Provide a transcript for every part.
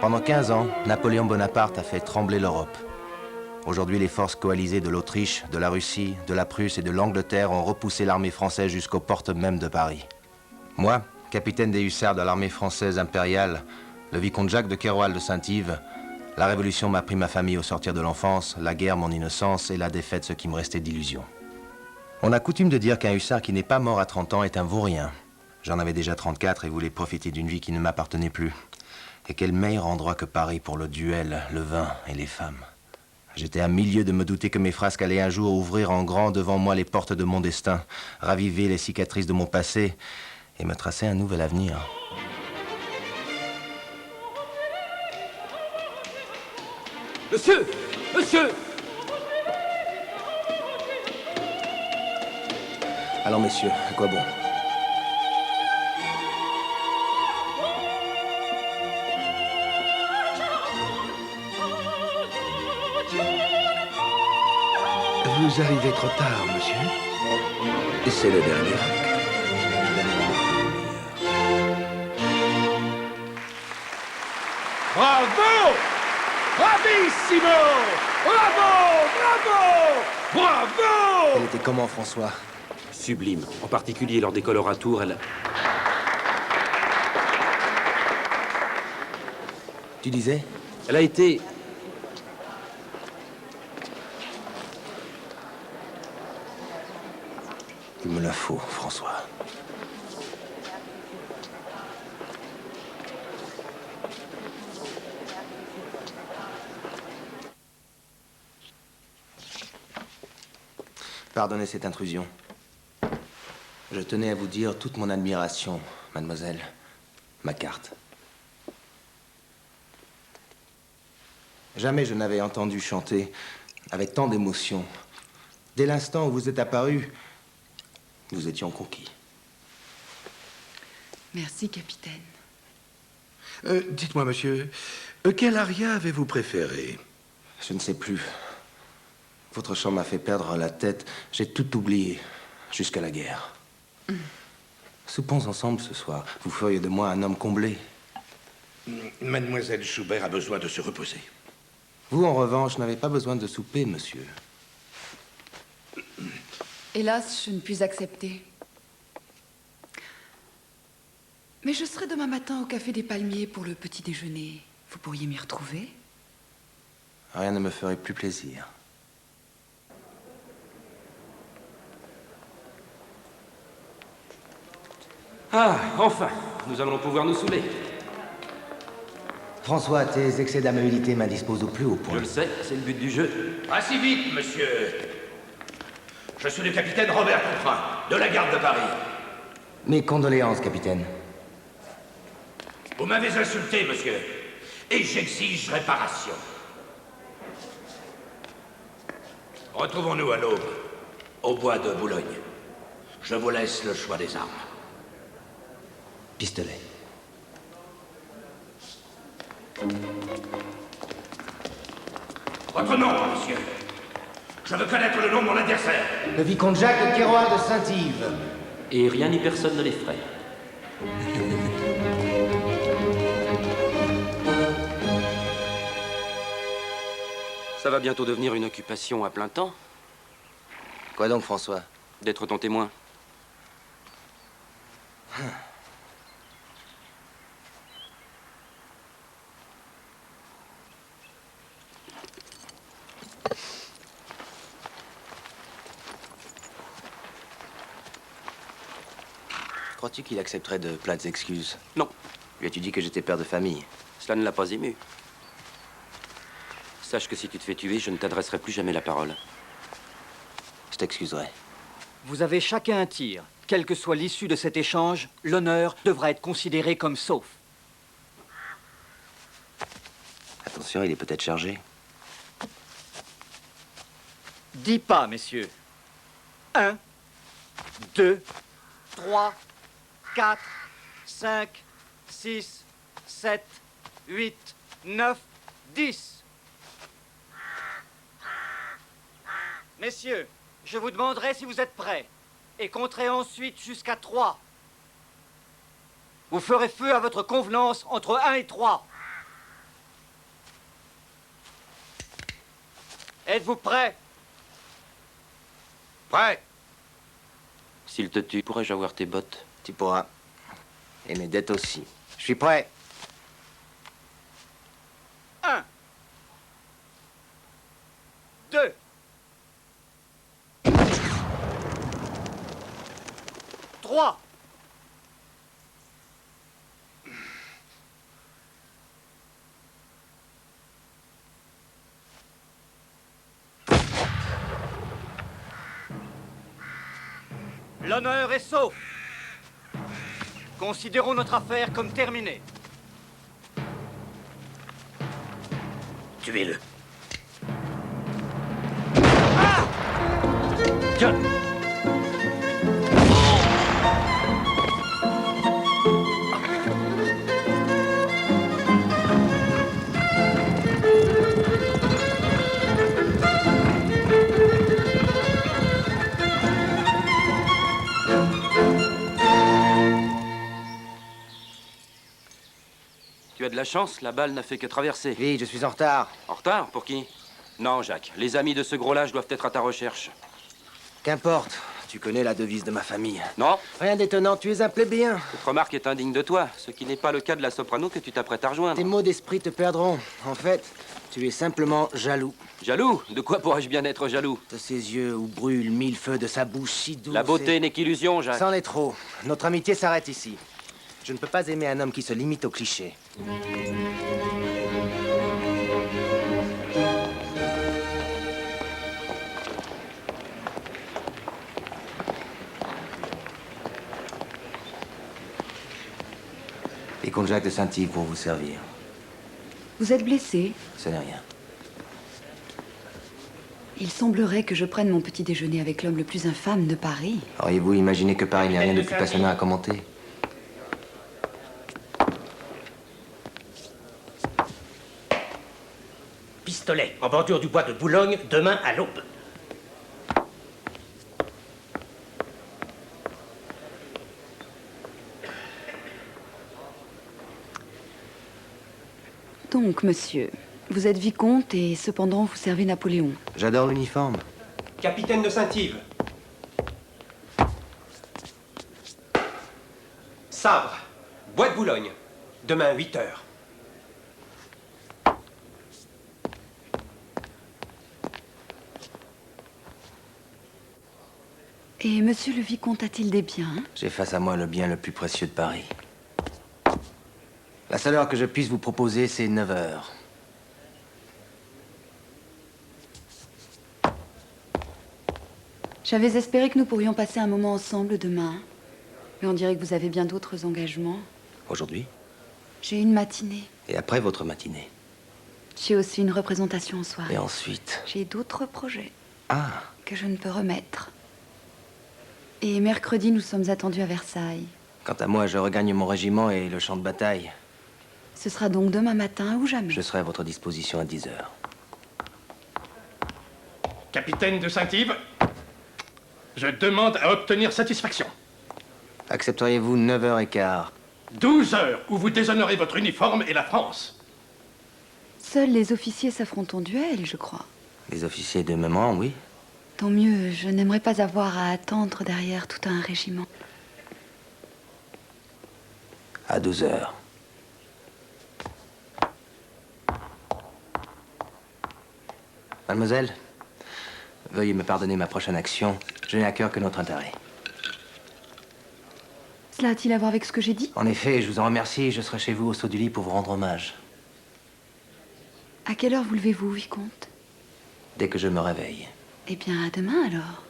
Pendant 15 ans, Napoléon Bonaparte a fait trembler l'Europe. Aujourd'hui, les forces coalisées de l'Autriche, de la Russie, de la Prusse et de l'Angleterre ont repoussé l'armée française jusqu'aux portes mêmes de Paris. Moi, capitaine des hussards de l'armée française impériale, le vicomte Jacques de Keroual de Saint-Yves, la Révolution m'a pris ma famille au sortir de l'enfance, la guerre mon innocence et la défaite ce qui me restait d'illusion. On a coutume de dire qu'un hussard qui n'est pas mort à 30 ans est un vaurien. J'en avais déjà 34 et voulais profiter d'une vie qui ne m'appartenait plus. Et quel meilleur endroit que Paris pour le duel, le vin et les femmes. J'étais à milieu de me douter que mes frasques allaient un jour ouvrir en grand devant moi les portes de mon destin, raviver les cicatrices de mon passé et me tracer un nouvel avenir. Monsieur! Monsieur! Alors messieurs, à quoi bon? Vous arrivez trop tard, monsieur. C'est le dernier acte. Bravo! Bravissimo! Bravo! Bravo! Bravo! Elle était comment, François? Sublime. En particulier lors des coloratours, elle... Tu disais? Elle a été... Il me la faut, François. Pardonnez cette intrusion. Je tenais à vous dire toute mon admiration, mademoiselle. Ma carte. Jamais je n'avais entendu chanter avec tant d'émotion. Dès l'instant où vous êtes apparu, nous étions conquis. Merci, capitaine. Dites-moi, monsieur, quel aria avez-vous préféré? Je ne sais plus. Votre chant m'a fait perdre la tête. J'ai tout oublié, jusqu'à la guerre. Soupons ensemble ce soir. Vous feriez de moi un homme comblé. Mademoiselle Schubert a besoin de se reposer. Vous, en revanche, n'avez pas besoin de souper, monsieur. Hélas, je ne puis accepter. Mais je serai demain matin au Café des Palmiers pour le petit déjeuner. Vous pourriez m'y retrouver? Rien ne me ferait plus plaisir. Ah, enfin! Nous allons pouvoir nous saouler. François, tes excès d'amabilité m'indisposent au plus haut point. Je le sais, c'est le but du jeu. Pas si vite, monsieur. Je suis le capitaine Robert Couperin, de la garde de Paris. Mes condoléances, capitaine. Vous m'avez insulté, monsieur, et j'exige réparation. Retrouvons-nous à l'aube, au bois de Boulogne. Je vous laisse le choix des armes. Pistolet. Votre nom, monsieur. Je veux connaître le nom de mon adversaire. Le vicomte Jacques de Keroual de Saint-Yves. Et rien ni personne ne l'effraie. Ça va bientôt devenir une occupation à plein temps. Quoi donc, François? D'être ton témoin. Crois-tu qu'il accepterait de plates excuses? Non, Lui as-tu dit que j'étais père de famille? cela ne l'a pas ému. Sache que si tu te fais tuer, je ne t'adresserai plus jamais la parole. Je t'excuserai. Vous avez chacun un tir. Quelle que soit l'issue de cet échange, l'honneur devra être considéré comme sauf. Attention, il est peut-être chargé. 10 pas, messieurs. 1, 2, 3, 4, 5, 6, 7, 8, 9, 10. Messieurs, je vous demanderai si vous êtes prêts. Et compterez ensuite jusqu'à 3. Vous ferez feu à votre convenance entre 1 et 3. Êtes-vous prêts? Prêt? S'il te tue, pourrais-je avoir tes bottes? Tu pourras. Et mes dettes aussi. Je suis prêt. 1. 2. 3. L'honneur est sauf. Considérons notre affaire comme terminée. Tuez-le. Tiens! Tu as de la chance, la balle n'a fait que traverser. Vite, je suis en retard. En retard? Pour qui? Non, Jacques. Les amis de ce gros lâche doivent être à ta recherche. Qu'importe. Tu connais la devise de ma famille. Non? Rien d'étonnant, tu es un plébéien. Cette remarque est indigne de toi, ce qui n'est pas le cas de la soprano que tu t'apprêtes à rejoindre. Tes mots d'esprit te perdront. En fait, tu es simplement jaloux. Jaloux? De quoi pourrais-je bien être jaloux? De ses yeux où brûlent mille feux, de sa bouche si douce. La beauté et- n'est qu'illusion, Jacques. C'en est trop. Notre amitié s'arrête ici. Je ne peux pas aimer un homme qui se limite aux clichés. Vicomte Jacques de Saint-Yves pour vous servir. Vous êtes blessé? Ce n'est rien. Il semblerait que je prenne mon petit déjeuner avec l'homme le plus infâme de Paris. Auriez-vous imaginé que Paris n'a rien de plus passionnant à commenter? Pistolet, en bordure du bois de Boulogne, demain à l'aube. Donc, monsieur, vous êtes vicomte et cependant vous servez Napoléon. J'adore l'uniforme. Capitaine de Saint-Yves. Sabre, bois de Boulogne. Demain, 8 heures. Et monsieur le vicomte a-t-il des biens? J'ai face à moi le bien le plus précieux de Paris. La seule heure que je puisse vous proposer, c'est 9 heures. J'avais espéré que nous pourrions passer un moment ensemble demain. Mais on dirait que vous avez bien d'autres engagements. Aujourd'hui? J'ai une matinée. Et après votre matinée? J'ai aussi une représentation en soirée. Et ensuite? J'ai d'autres projets Ah, que je ne peux remettre. Et mercredi, nous sommes attendus à Versailles. quant à moi, je regagne mon régiment et le champ de bataille. Ce sera donc demain matin ou jamais. Je serai à votre disposition à 10 heures. Capitaine de Saint-Yves, je demande à obtenir satisfaction. Accepteriez-vous 9h15? 12 heures où vous déshonorez votre uniforme et la France. Seuls les officiers s'affrontent en duel, je crois. Les officiers de même rang, oui. Tant mieux, je n'aimerais pas avoir à attendre derrière tout un régiment. À 12 heures. Mademoiselle, veuillez me pardonner ma prochaine action. Je n'ai à cœur que notre intérêt. Cela a-t-il à voir avec ce que j'ai dit? En effet, je vous en remercie. Je serai chez vous au saut du lit pour vous rendre hommage. À quelle heure vous levez-vous, vicomte? Dès que je me réveille. Eh bien, à demain, alors.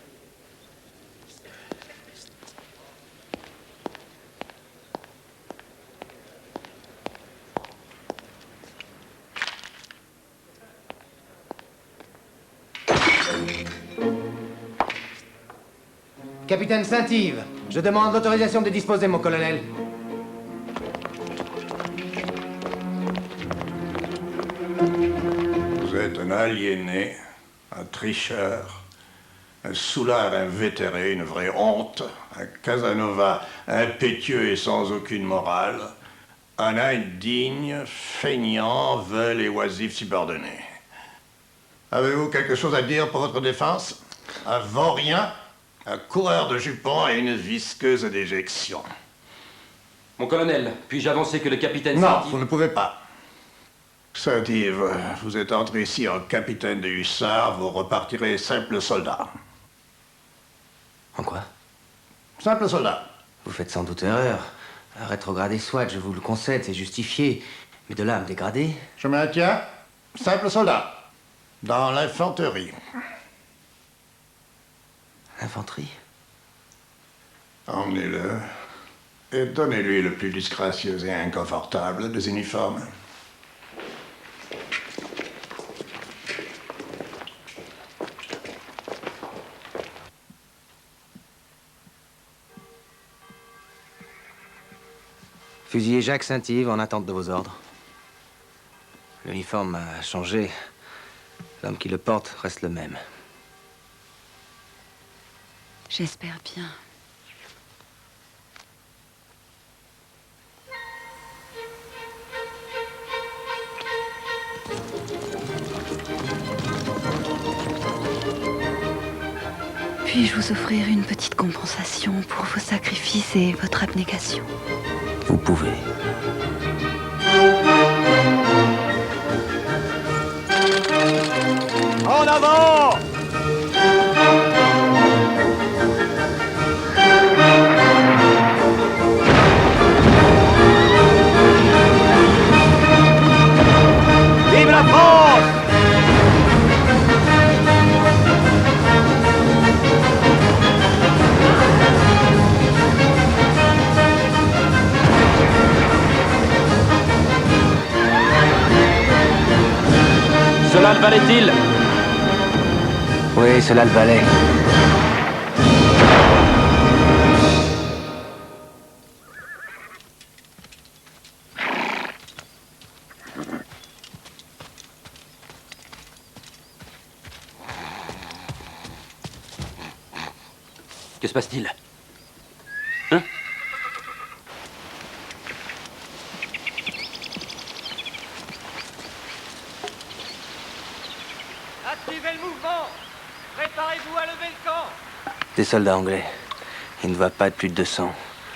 Capitaine Saint-Yves, je demande l'autorisation de disposer, mon colonel. Vous êtes un aliéné, un tricheur, Un Soulard invétéré, une vraie honte. Un Casanova impétueux et sans aucune morale. Un indigne, feignant, veule et oisif subordonné. Avez-vous quelque chose à dire pour votre défense? Un vaurien, un coureur de jupons et une visqueuse d'éjection. Mon colonel, puis-je avancer que le capitaine Non, Saint-Yves- vous ne pouvez pas. Saint-Yves, vous êtes entré ici en capitaine de hussards, vous repartirez simple soldat. En quoi? Simple soldat. Vous faites sans doute erreur. Rétrograder soit, je vous le concède, c'est justifié. Mais de là à me dégrader? Je maintiens, simple soldat. Dans l'infanterie. Infanterie? Emmenez-le et donnez-lui le plus disgracieux et inconfortable des uniformes. Fusillez Jacques Saint-Yves en attente de vos ordres. L'uniforme a changé. L'homme qui le porte reste le même. J'espère bien. Puis-je vous offrir une petite compensation pour vos sacrifices et votre abnégation? Vous pouvez. En avant! Vive la France! Cela le valait-il? Oui, cela le valait. Que se passe-t-il? Hein? Activez le mouvement! Préparez-vous à lever le camp! Des soldats anglais. Il ne va pas être plus de 200.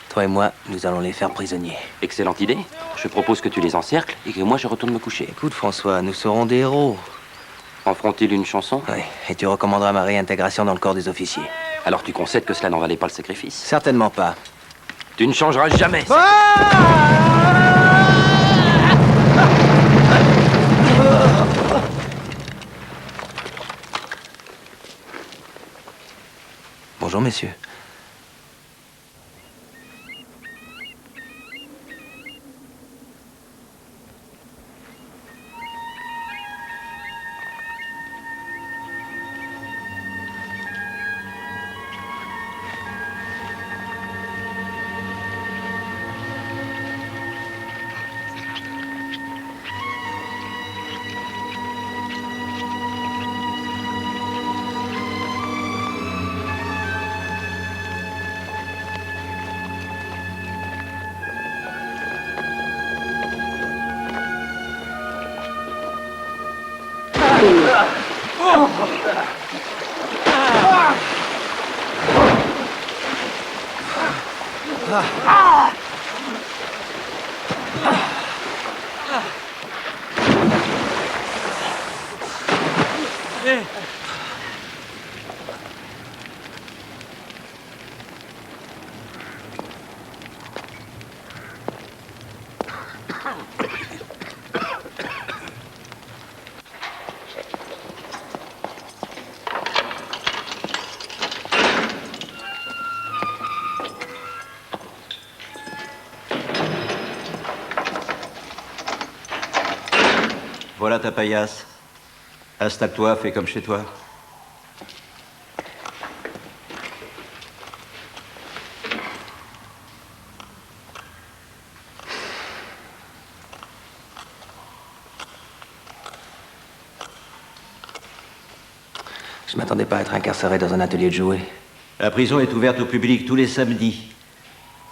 Toi et moi, nous allons les faire prisonniers. Excellente idée. Je propose que tu les encercles et que moi je retourne me coucher. Écoute, François, nous serons des héros. En feront-ils une chanson? Oui, et tu recommanderas ma réintégration dans le corps des officiers. Alors tu concèdes que cela n'en valait pas le sacrifice? Certainement pas. Tu ne changeras jamais. Bonjour, messieurs. Voilà ta paillasse. Installe-toi, fais comme chez toi. Je m'attendais pas à être incarcéré dans un atelier de jouets. La prison est ouverte au public tous les samedis.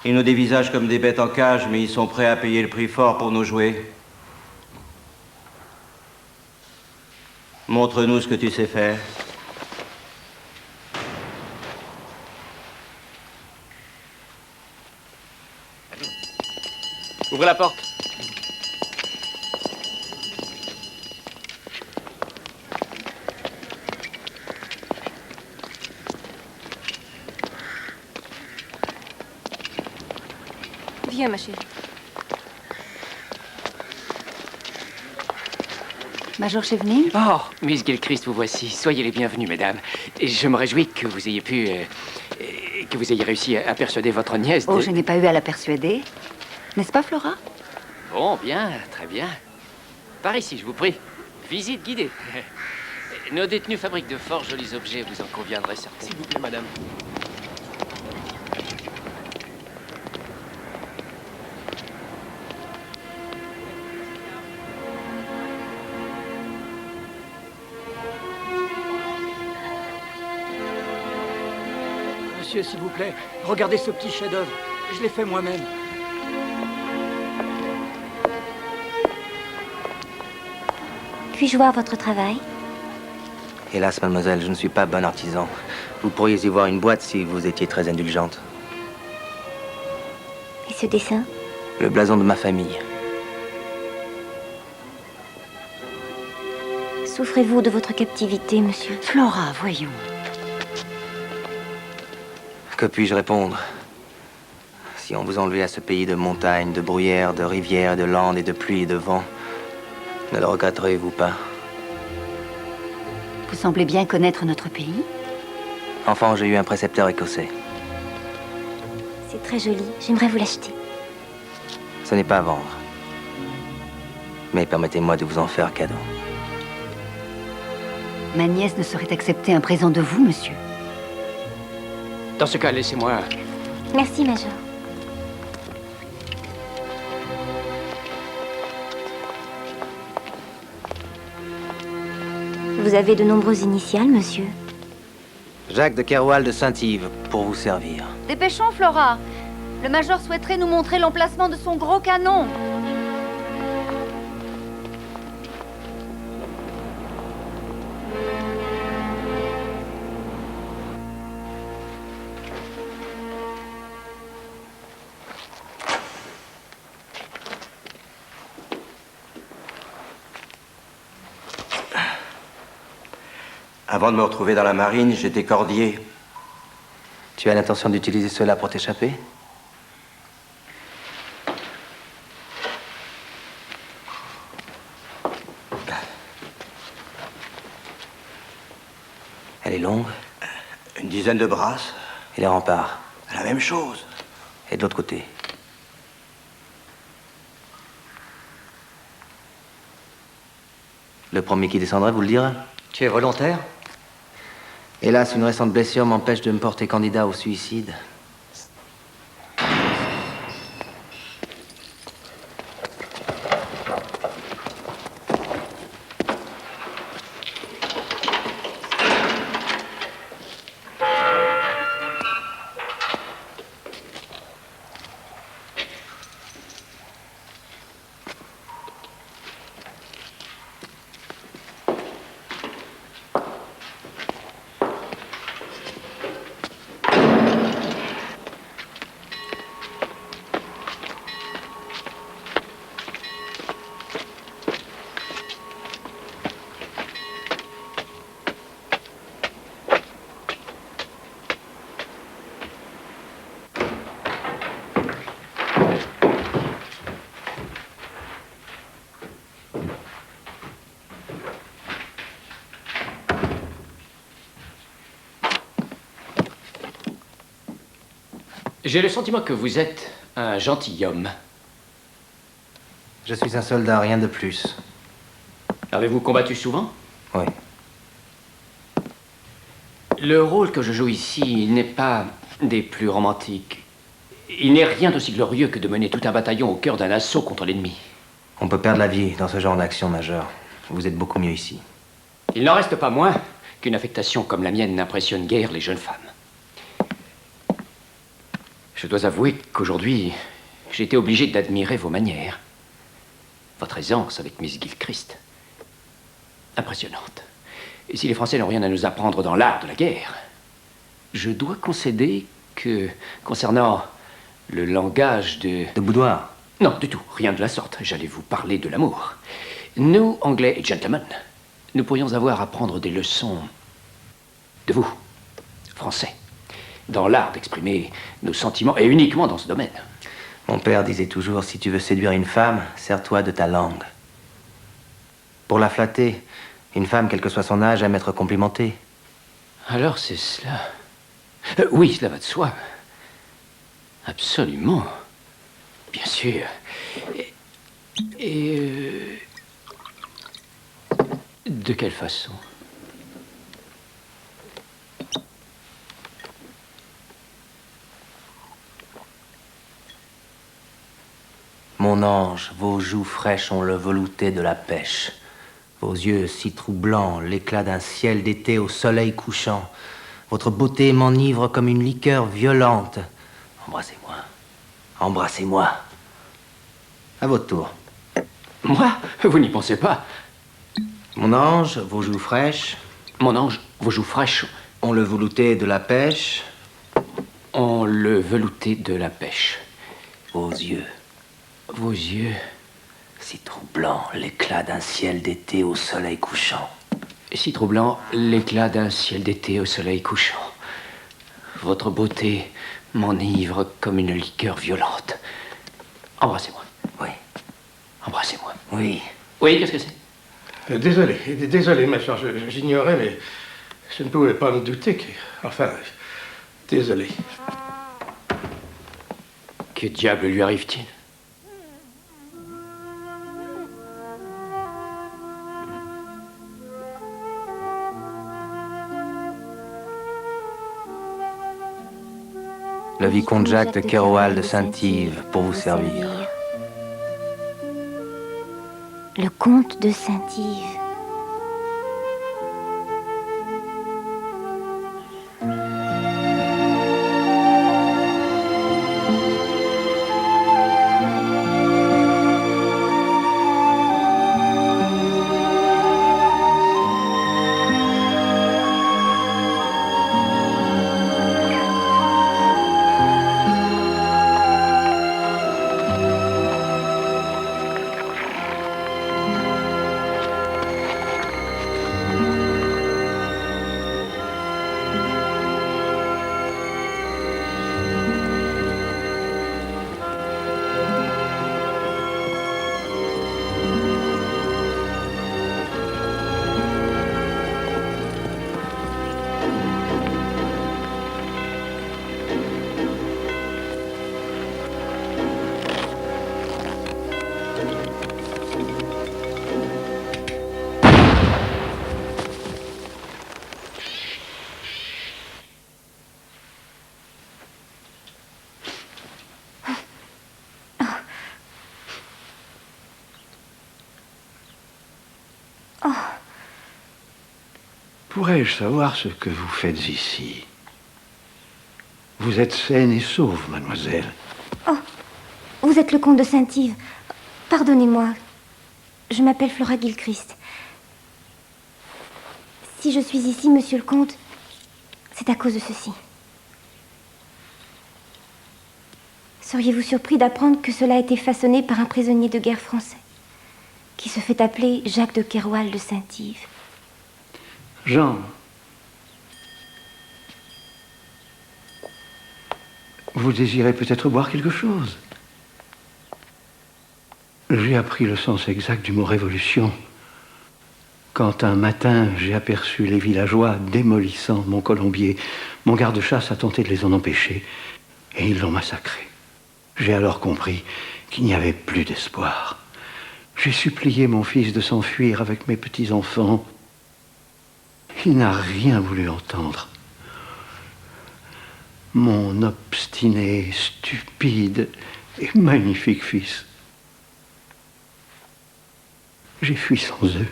Ils nous dévisagent comme des bêtes en cage, mais ils sont prêts à payer le prix fort pour nous jouer. Montre-nous ce que tu sais faire. Ouvrez la porte. Viens, ma chérie. Major Chevenix? Oh, Miss Gilchrist, vous voici. Soyez les bienvenus, mesdames. Et je me réjouis que vous ayez pu... que vous ayez réussi à persuader votre nièce de... Oh, je n'ai pas eu à la persuader. N'est-ce pas, Flora? Bon, bien, très bien. Par ici, je vous prie. Visite guidée. Nos détenus fabriquent de fort jolis objets, vous en conviendrez certainement. S'il vous plaît, madame. Monsieur, s'il vous plaît, regardez ce petit chef-d'œuvre. Je l'ai fait moi-même. Puis-je voir votre travail? Hélas, mademoiselle, je ne suis pas bon artisan. Vous pourriez y voir une boîte si vous étiez très indulgente. Et ce dessin? Le blason de ma famille. Souffrez-vous de votre captivité, monsieur? Flora, voyons. Que puis-je répondre? Si on vous enlevait à ce pays de montagnes, de bruyères, de rivières, de landes et de pluie et de vent, ne le regretteriez-vous pas? Vous semblez bien connaître notre pays. Enfant, j'ai eu un précepteur écossais. C'est très joli. J'aimerais vous l'acheter. Ce n'est pas à vendre. Mais permettez-moi de vous en faire cadeau. Ma nièce ne saurait accepter un présent de vous, monsieur. Dans ce cas, laissez-moi... Merci, Major. Vous avez de nombreuses initiales, monsieur? Jacques de Keroual de Saint-Yves, pour vous servir. Dépêchons, Flora. Le Major souhaiterait nous montrer l'emplacement de son gros canon. Avant de me retrouver dans la marine, j'étais cordier. Tu as l'intention d'utiliser cela pour t'échapper? Elle est longue? Une dizaine de brasses. Et les remparts? La même chose. Et de l'autre côté? Le premier qui descendrait vous le dira? Tu es volontaire? Hélas, une récente blessure m'empêche de me porter candidat au suicide. J'ai le sentiment que vous êtes un gentilhomme. Je suis un soldat, rien de plus. Avez-vous combattu souvent? Oui. Le rôle que je joue ici n'est pas des plus romantiques. Il n'est rien d'aussi glorieux que de mener tout un bataillon au cœur d'un assaut contre l'ennemi. On peut perdre la vie dans ce genre d'action, Major. Vous êtes beaucoup mieux ici. Il n'en reste pas moins qu'une affectation comme la mienne n'impressionne guère les jeunes femmes. Je dois avouer qu'aujourd'hui, j'ai été obligé d'admirer vos manières. Votre aisance avec Miss Gilchrist. Impressionnante. Et si les Français n'ont rien à nous apprendre dans l'art de la guerre, je dois concéder que, concernant le langage de boudoir? Non, du tout, rien de la sorte. J'allais vous parler de l'amour. Nous, Anglais et gentlemen, nous pourrions avoir à prendre des leçons de vous, Français, dans l'art d'exprimer nos sentiments, et uniquement dans ce domaine. Mon père disait toujours, si tu veux séduire une femme, sers-toi de ta langue. Pour la flatter, une femme, quel que soit son âge, aime être complimentée. Alors c'est cela. Oui, cela va de soi. Absolument. Bien sûr. De quelle façon? Mon ange, vos joues fraîches ont le velouté de la pêche. Vos yeux si troublants, l'éclat d'un ciel d'été au soleil couchant. Votre beauté m'enivre comme une liqueur violente. Embrassez-moi. Embrassez-moi. À votre tour. Moi? Vous n'y pensez pas. Mon ange, vos joues fraîches. Mon ange, vos joues fraîches ont le velouté de la pêche. Ont le velouté de la pêche. Vos yeux. Vos yeux. Si troublant, l'éclat d'un ciel d'été au soleil couchant. Si troublant, l'éclat d'un ciel d'été au soleil couchant. Votre beauté m'enivre comme une liqueur violente. Embrassez-moi. Oui. Embrassez-moi. Oui. Oui, qu'est-ce que c'est? Désolé, ma chère, j'ignorais, mais je ne pouvais pas me douter que... Enfin, désolé. Que diable lui arrive-t-il? Le vicomte Jacques de Keroual de Saint-Yves, pour vous servir. Le comte de Saint-Yves. Pourrais-je savoir ce que vous faites ici? Vous êtes saine et sauve, mademoiselle. Oh, vous êtes le comte de Saint-Yves. Pardonnez-moi. Je m'appelle Flora Gilchrist. Si je suis ici, monsieur le comte, c'est à cause de ceci. Seriez-vous surpris d'apprendre que cela a été façonné par un prisonnier de guerre français, qui se fait appeler Jacques de Keroual de Saint-Yves? Jean, vous désirez peut-être boire quelque chose? J'ai appris le sens exact du mot révolution quand un matin j'ai aperçu les villageois démolissant mon colombier. Mon garde-chasse a tenté de les en empêcher et ils l'ont massacré. J'ai alors compris qu'il n'y avait plus d'espoir. J'ai supplié mon fils de s'enfuir avec mes petits-enfants. Il n'a rien voulu entendre. Mon obstiné, stupide et magnifique fils. J'ai fui sans eux.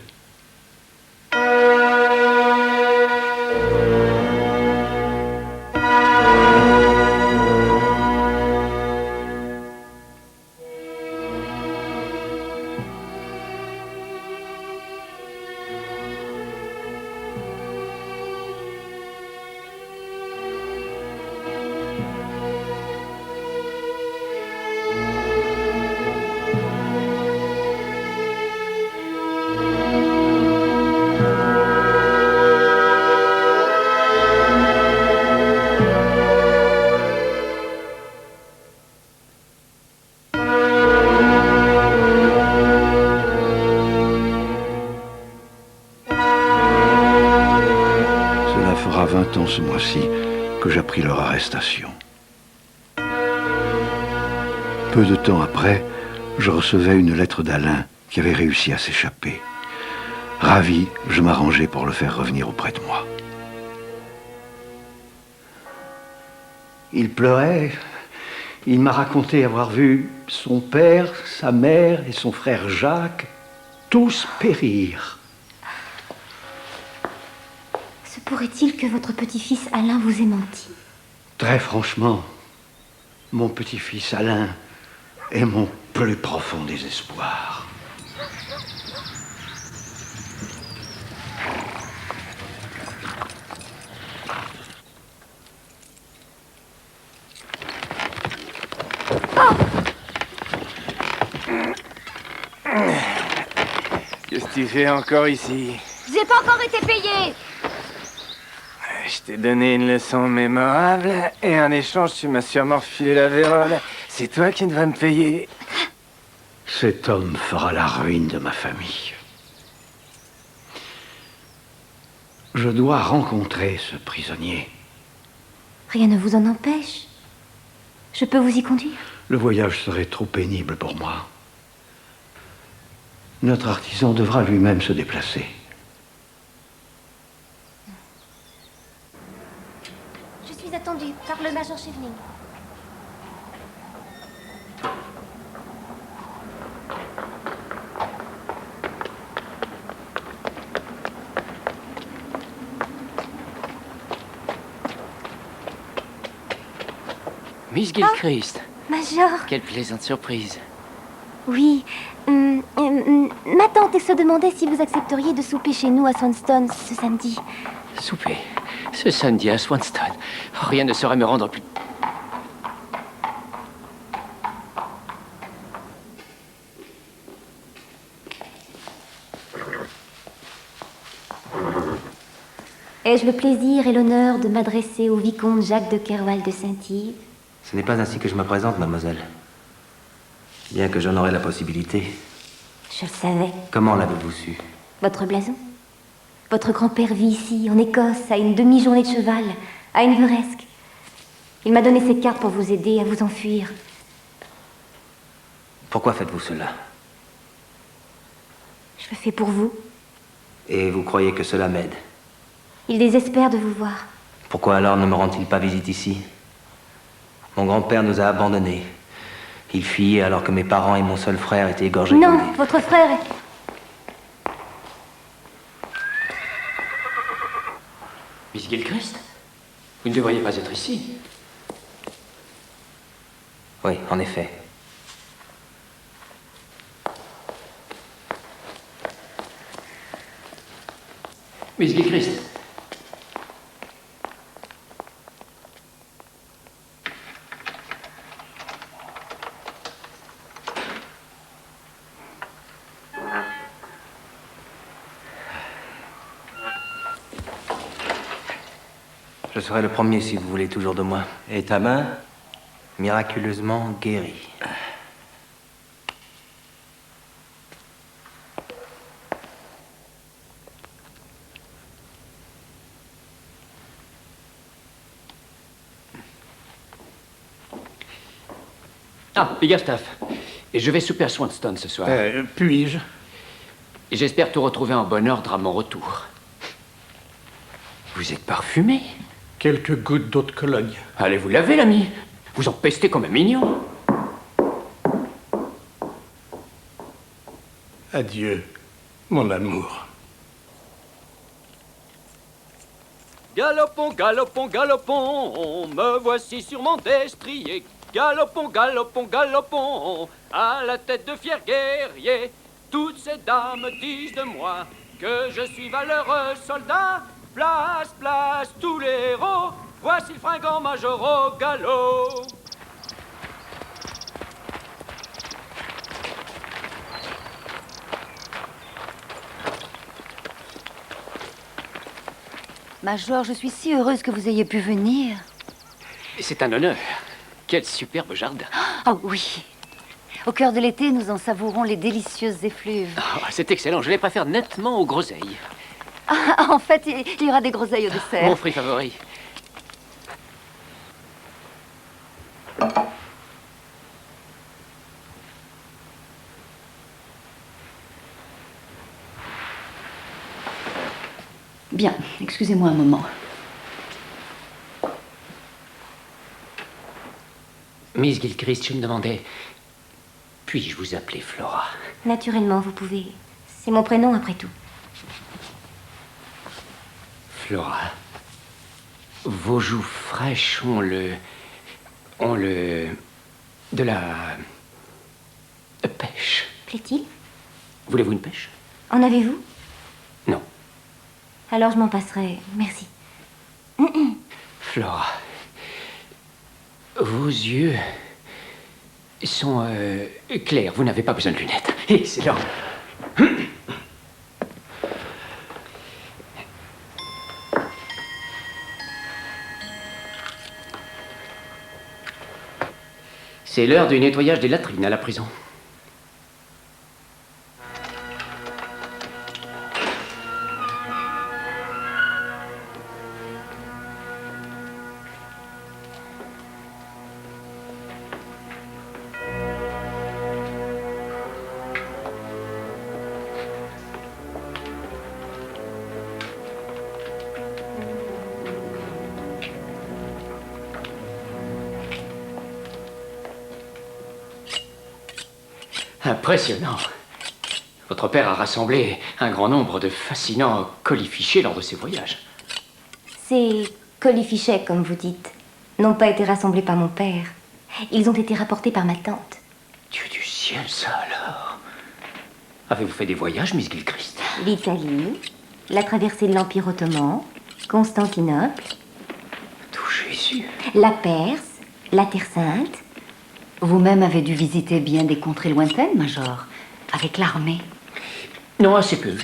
temps ce mois-ci que j'appris leur arrestation. Peu de temps après, je recevais une lettre d'Alain qui avait réussi à s'échapper. Ravi, je m'arrangeais pour le faire revenir auprès de moi. Il pleurait. Il m'a raconté avoir vu son père, sa mère et son frère Jacques tous périr. Se pourrait-il que votre petit-fils Alain vous ait menti? Très franchement, mon petit-fils Alain est mon plus profond désespoir. Qu'est-ce que tu fais encore ici? J'ai pas encore été payé. Je t'ai donné une leçon mémorable et en échange, tu m'as sûrement refilé la vérole. C'est toi qui devrais me payer. Cet homme fera la ruine de ma famille. Je dois rencontrer ce prisonnier. Rien ne vous en empêche. Je peux vous y conduire? Le voyage serait trop pénible pour moi. Notre artisan devra lui-même se déplacer. Je suis attendue par le major Chevening. Miss Gilchrist. Major. Quelle plaisante surprise. Oui. Ma tante se demandait si vous accepteriez de souper chez nous à Swanston ce samedi. Souper. Ce samedi à Swanston. Rien ne saurait me rendre plus... Ai-je le plaisir et l'honneur de m'adresser au vicomte Jacques de Kerwal de Saint-Yves? Ce n'est pas ainsi que je me présente, mademoiselle. Bien que j'en aurais la possibilité. Je le savais. Comment l'avez-vous su? Votre blason? Votre grand-père vit ici, en Écosse, à une demi-journée de cheval, à Inveresk. Il m'a donné ses cartes pour vous aider à vous enfuir. Pourquoi faites-vous cela? Je le fais pour vous. Et vous croyez que cela m'aide? Il désespère de vous voir. Pourquoi alors ne me rend-il pas visite ici? Mon grand-père nous a abandonnés. Il fuyait alors que mes parents et mon seul frère étaient égorgés. Non, votre frère est... Miss Gilchrist? Vous ne devriez pas être ici. Oui, en effet. Miss Gilchrist. Je serai le premier si vous voulez toujours de moi. Et ta main? Miraculeusement guérie. Ah, Biggerstaff. Et je vais souper à Swanston ce soir. Puis-je? Et j'espère tout retrouver en bon ordre à mon retour. Vous êtes parfumé. Quelques gouttes d'eau de Cologne. Allez vous laver, l'ami. Vous en pestez comme un mignon. Adieu, mon amour. Galopons, galopons, galopons, me voici sur mon destrier. Galopons, galopons, galopons, à la tête de fiers guerriers. Toutes ces dames disent de moi que je suis valeureux soldat. Place, place, tous les héros, voici le fringant major au galop. Major, je suis si heureuse que vous ayez pu venir. C'est un honneur. Quel superbe jardin. Ah oui. Au cœur de l'été, nous en savourons les délicieuses effluves. Oh, c'est excellent. Je les préfère nettement aux groseilles. Ah, en fait, il y aura des groseilles au dessert. Mon fruit favori. Bien, excusez-moi un moment. Miss Gilchrist, je me demandais... Puis-je vous appeler Flora? Naturellement, vous pouvez. C'est mon prénom après tout. Flora, vos joues fraîches ont le... de la... pêche. Plaît-il? Voulez-vous une pêche? En avez-vous? Non. Alors je m'en passerai. Merci. Flora, vos yeux sont clairs. Vous n'avez pas besoin de lunettes. Excellent. C'est l'heure du nettoyage des latrines à la prison. Impressionnant. Votre père a rassemblé un grand nombre de fascinants colifichets lors de ses voyages. Ces colifichets, comme vous dites, n'ont pas été rassemblés par mon père. Ils ont été rapportés par ma tante. Dieu du ciel, ça alors. Avez-vous fait des voyages, Miss Gilchrist? L'Italie, la traversée de l'Empire ottoman, Constantinople, Tout Jésus. la Perse, la Terre Sainte. Vous-même avez dû visiter bien des contrées lointaines, Major, avec l'armée. Non, assez peu.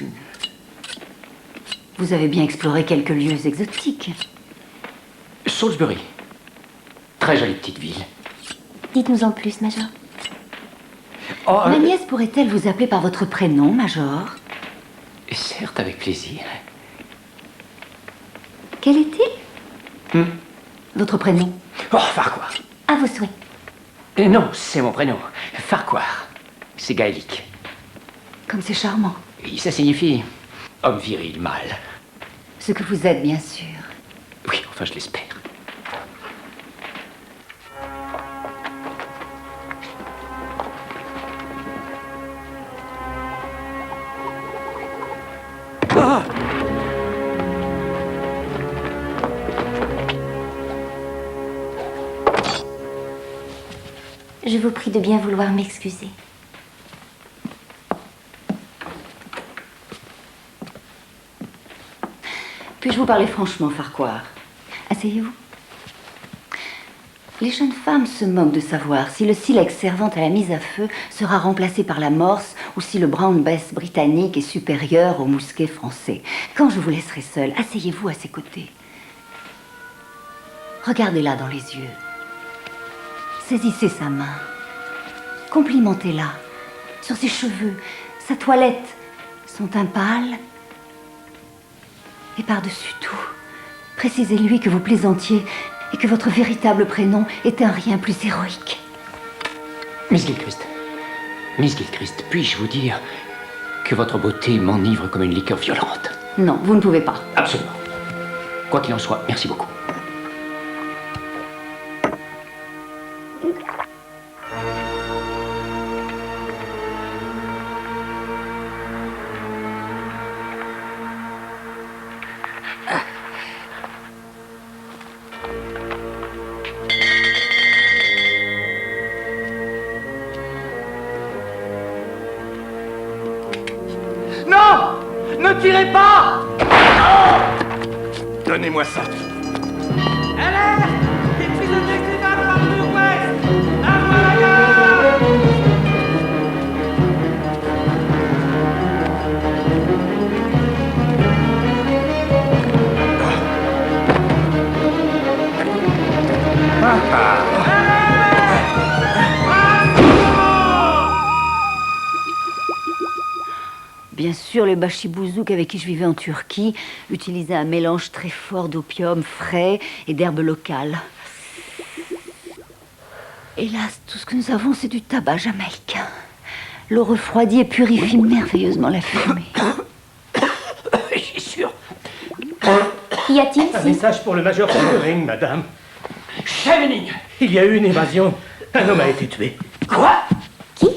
Vous avez bien exploré quelques lieux exotiques. Salisbury. Très jolie petite ville. Dites-nous en plus, Major. Oh, Ma nièce pourrait-elle vous appeler par votre prénom, Major? Certes, avec plaisir. Quel est-il? Votre prénom? Oh, Farquhar. À vos souhaits. Non, c'est mon prénom. Farquhar. C'est gaélique. Comme c'est charmant. Et ça signifie homme viril, mâle. Ce que vous êtes, bien sûr. Oui, enfin, je l'espère. Ah! Je vous prie de bien vouloir m'excuser. Puis-je vous parler franchement, Farquhar? Asseyez-vous. Les jeunes femmes se moquent de savoir si le silex servant à la mise à feu sera remplacé par la morse ou si le Brown Bess britannique est supérieur au mousquet français. Quand je vous laisserai seule, asseyez-vous à ses côtés. Regardez-la dans les yeux. Saisissez sa main. Complimentez-la sur ses cheveux, sa toilette, son teint pâle. Et par-dessus tout, précisez-lui que vous plaisantiez et que votre véritable prénom est un rien plus héroïque. Miss Gilchrist, puis-je vous dire que votre beauté m'enivre comme une liqueur violente? Non, vous ne pouvez pas. Absolument. Quoi qu'il en soit, merci beaucoup. Non! Ne tirez pas! Donnez-moi ça. Alerte! Des prisonniers s'évadent par le nord-ouest! La voilà! Bien sûr, le bachibouzouk avec qui je vivais en Turquie utilisait un mélange très fort d'opium frais et d'herbes locales. Hélas, tout ce que nous avons, c'est du tabac jamaïcain. L'eau refroidit et purifie merveilleusement la fumée. Je suis sûr. Qu'y a-t-il Un ici? message pour le major Pickering, madame. Chevening! Il y a eu une évasion. Un homme a été tué. Quoi? Qui?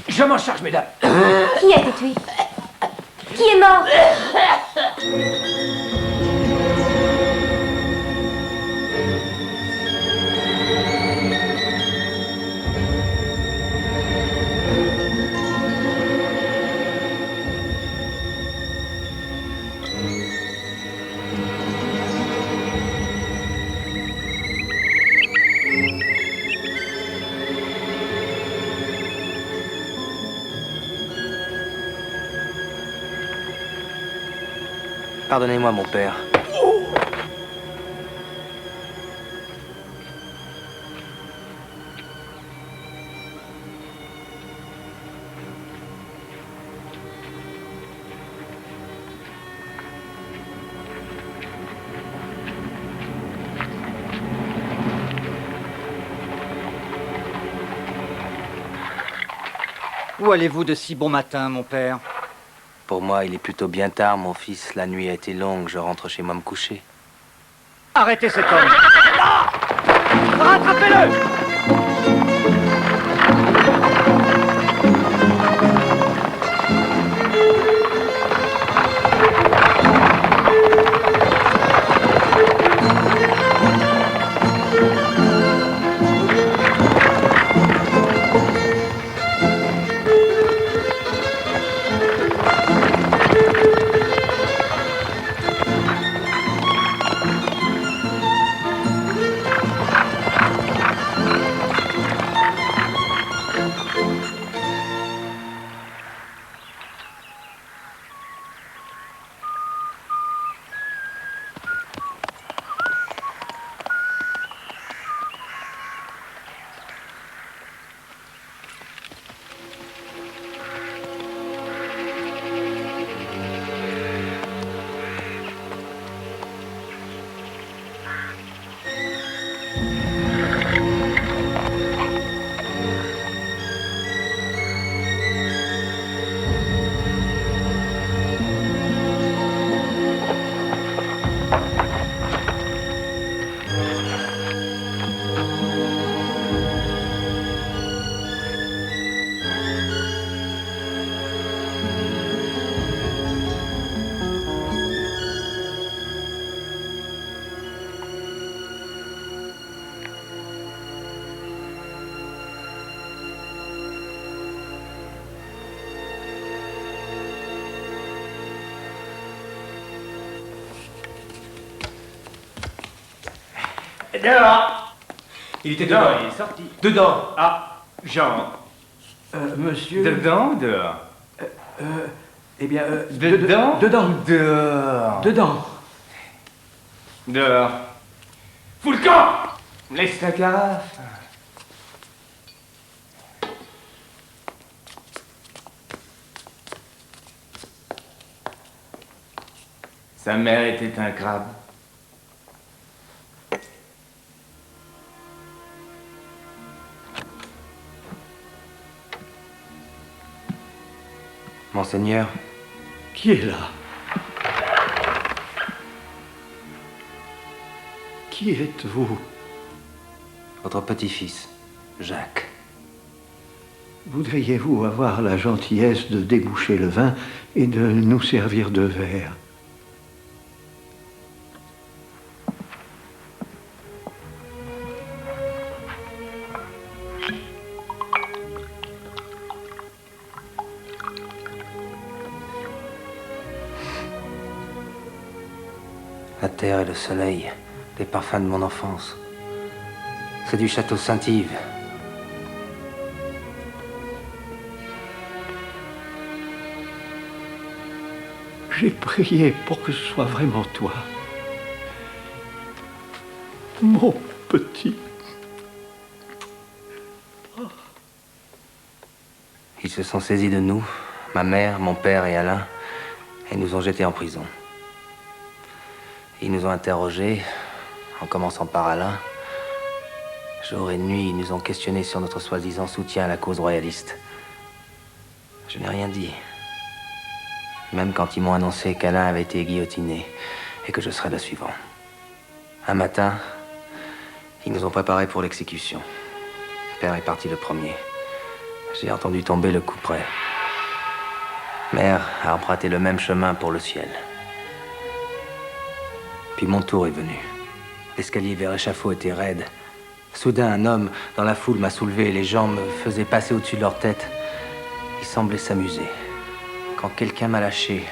Je m'en charge, mesdames. Qui a été tué? Qui est mort? Pardonnez-moi, mon père. Où allez-vous de si bon matin, mon père? Pour moi, il est plutôt bien tard, mon fils. La nuit a été longue, je rentre chez moi me coucher. Arrêtez cet homme! Rattrapez-le! Dehors! Il était dedans. Il est sorti. Dedans. Ah, Jean. Monsieur... Dedans ou dehors? Eh bien... Dedans? Dedans. Dehors. Dedans. Dehors. Fous le camp! Laisse la carafe. Sa mère était un crabe. Monseigneur, Qui est là? Qui êtes-vous? votre petit-fils, Jacques. Voudriez-vous avoir la gentillesse de déboucher le vin et de nous servir 2 verres? La terre et le soleil, les parfums de mon enfance. C'est du château Saint-Yves. J'ai prié pour que ce soit vraiment toi. Mon petit. Ils se sont saisis de nous, ma mère, mon père et Alain, et nous ont jetés en prison. Ils nous ont interrogés, en commençant par Alain. Jour et nuit, ils nous ont questionnés sur notre soi-disant soutien à la cause royaliste. Je n'ai rien dit. Même quand ils m'ont annoncé qu'Alain avait été guillotiné et que je serais le suivant. Un matin, ils nous ont préparés pour l'exécution. Père est parti le premier. J'ai entendu tomber le coup près. Mère a emprunté le même chemin pour le ciel. Puis mon tour est venu. L'escalier vers l'échafaud était raide. Soudain, un homme dans la foule m'a soulevé et les gens me faisaient passer au-dessus de leur tête. Ils semblaient s'amuser. Quand quelqu'un m'a lâché,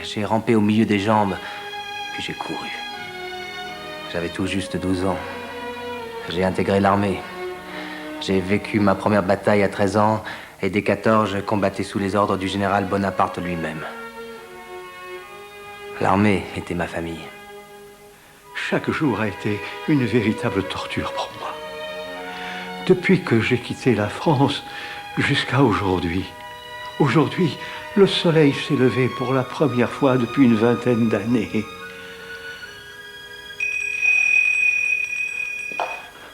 j'ai rampé au milieu des jambes, puis j'ai couru. J'avais tout juste 12 ans. J'ai intégré l'armée. J'ai vécu ma première bataille à 13 ans, et dès 14, je combattais sous les ordres du général Bonaparte lui-même. L'armée était ma famille. Chaque jour a été une véritable torture pour moi. Depuis que j'ai quitté la France jusqu'à aujourd'hui. Aujourd'hui, le soleil s'est levé pour la première fois depuis une vingtaine d'années.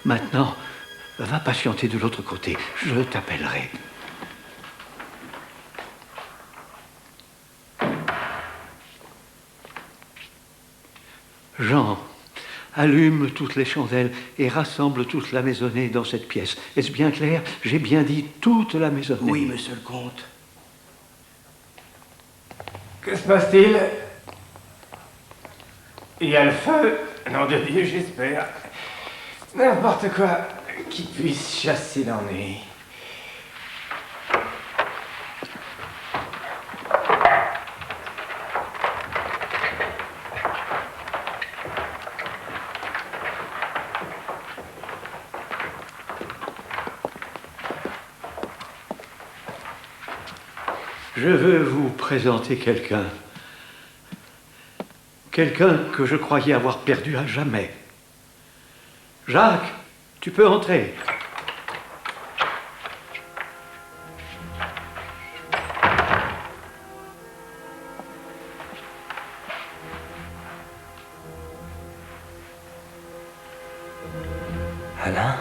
Maintenant, va patienter de l'autre côté. Je t'appellerai. Jean, allume toutes les chandelles et rassemble toute la maisonnée dans cette pièce. Est-ce bien clair? J'ai bien dit toute la maisonnée. Oui, monsieur le comte. Que se passe-t-il? Il y a le feu? Nom de Dieu, j'espère. N'importe quoi qui puisse chasser l'ennui. Je veux vous présenter quelqu'un. Quelqu'un que je croyais avoir perdu à jamais. Jacques, tu peux entrer. Alain?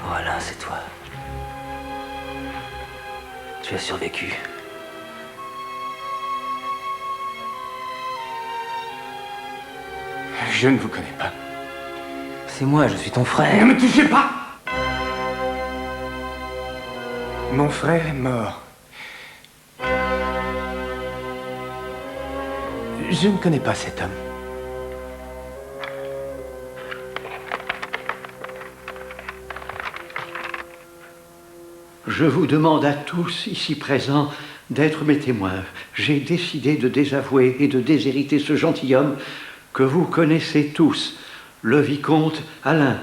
Oh Alain, c'est toi. Tu as survécu. Je ne vous connais pas. C'est moi, je suis ton frère. Ne me touchez pas! Mon frère est mort. Je ne connais pas cet homme. Je vous demande à tous ici présents d'être mes témoins. J'ai décidé de désavouer et de déshériter ce gentilhomme que vous connaissez tous, le vicomte Alain,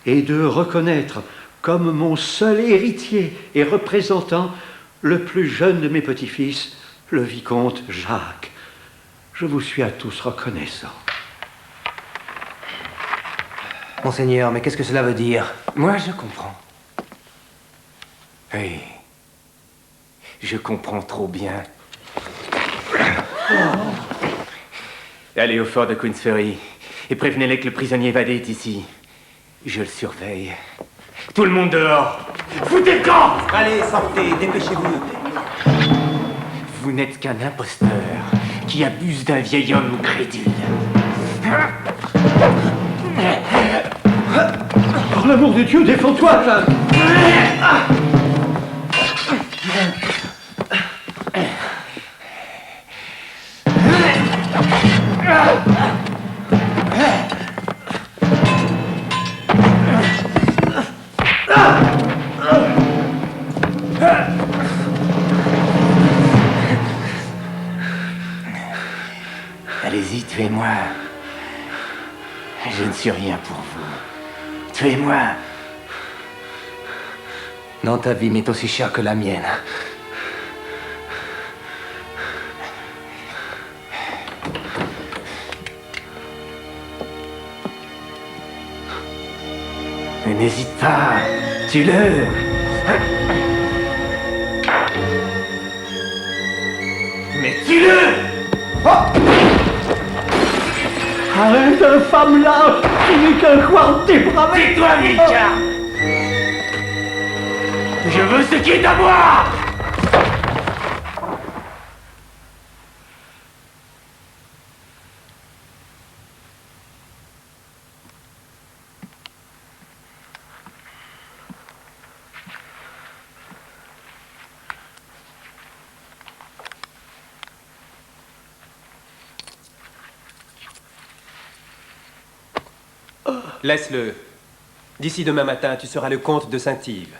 et de reconnaître comme mon seul héritier et représentant le plus jeune de mes petits-fils, le vicomte Jacques. Je vous suis à tous reconnaissant. Monseigneur, mais qu'est-ce que cela veut dire? Moi, je comprends. Oui. Je comprends trop bien. Allez au fort de Queensferry et prévenez-les que le prisonnier évadé est ici. Je le surveille. Tout le monde dehors! Foutez le camp! Allez, sortez, dépêchez-vous. Vous n'êtes qu'un imposteur qui abuse d'un vieil homme crédule. Par l'amour de Dieu, défends-toi, Jacques! Allez-y, tuez-moi. Je ne suis rien pour vous. Tuez-moi. Non, ta vie m'est aussi chère que la mienne. Mais n'hésite pas, tue-le. Mais tue-le. Arrête, infâme lâche! Tu n'es qu'un couard dépravé! Tais-toi, Mika! Je veux ce qui est à moi! Laisse-le. D'ici demain matin, tu seras le comte de Saint-Yves.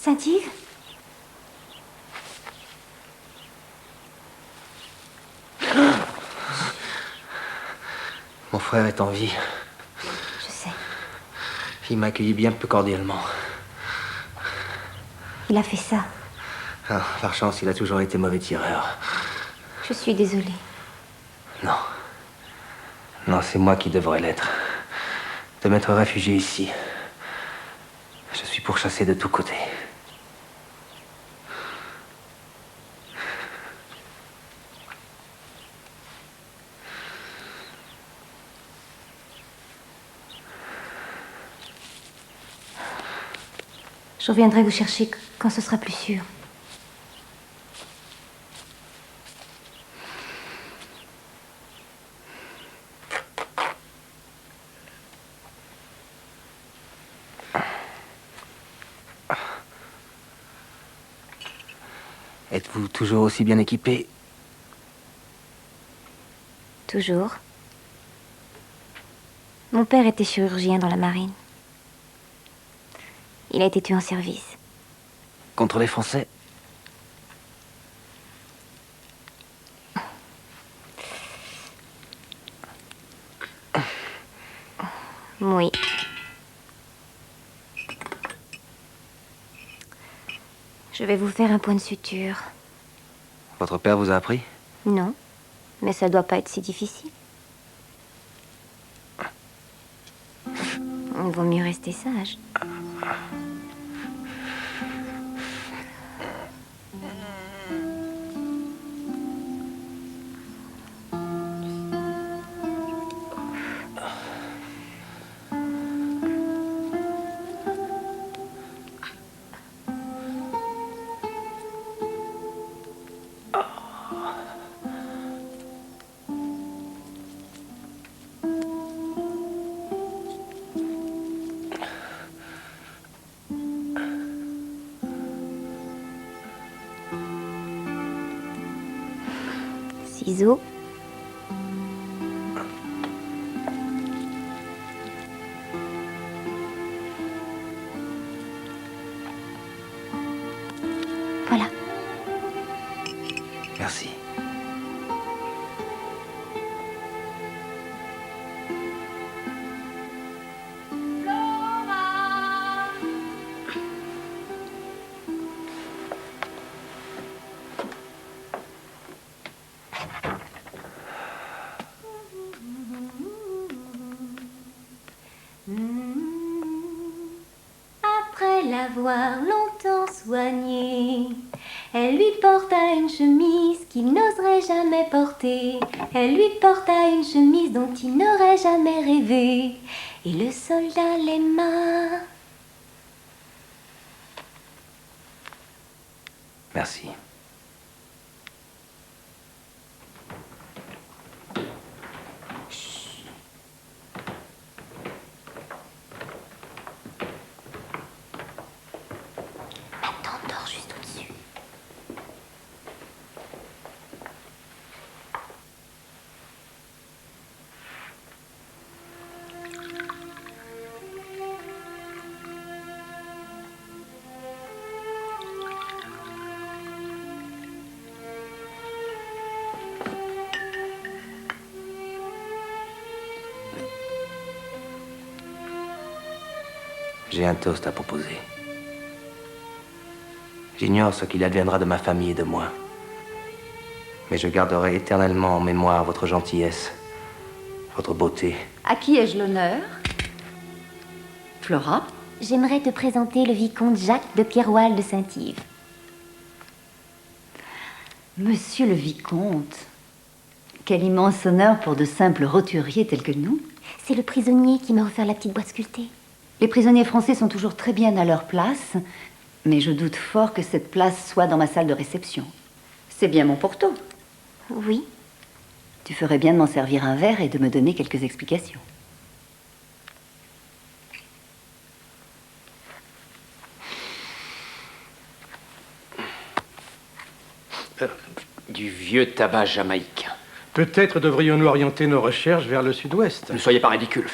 Saint-Yves? Mon frère est en vie. Je sais. Il m'a accueilli bien peu cordialement. Il a fait ça. Ah, par chance, il a toujours été mauvais tireur. Je suis désolée. Non. Non, c'est moi qui devrais l'être. De m'être réfugié ici. Je suis pourchassé de tous côtés. Je reviendrai vous chercher quand ce sera plus sûr. Êtes-vous toujours aussi bien équipé? Toujours. Mon père était chirurgien dans la marine. Il a été tué en service. Contre les Français? Oui. Je vais vous faire un point de suture. Votre père vous a appris? Non, mais ça doit pas être si difficile. Il vaut mieux rester sage. Ciseaux. Voilà. Merci. Après l'avoir longtemps soignée, elle lui porta une chemise qu'il n'oserait jamais porter. Elle lui porta une chemise dont il n'aurait jamais rêvé. Et le soldat l'aima. Merci. J'ai un toast à proposer. J'ignore ce qu'il adviendra de ma famille et de moi. Mais je garderai éternellement en mémoire votre gentillesse, votre beauté. À qui ai-je l'honneur? Flora? J'aimerais te présenter le vicomte Jacques de Pierroal de Saint-Yves. Monsieur le vicomte, quel immense honneur pour de simples roturiers tels que nous. C'est le prisonnier qui m'a offert la petite boîte sculptée. Les prisonniers français sont toujours très bien à leur place, mais je doute fort que cette place soit dans ma salle de réception. C'est bien mon Porto. Oui. Tu ferais bien de m'en servir un verre et de me donner quelques explications. Du vieux tabac jamaïcain. Peut-être devrions-nous orienter nos recherches vers le sud-ouest. Ne soyez pas ridicule.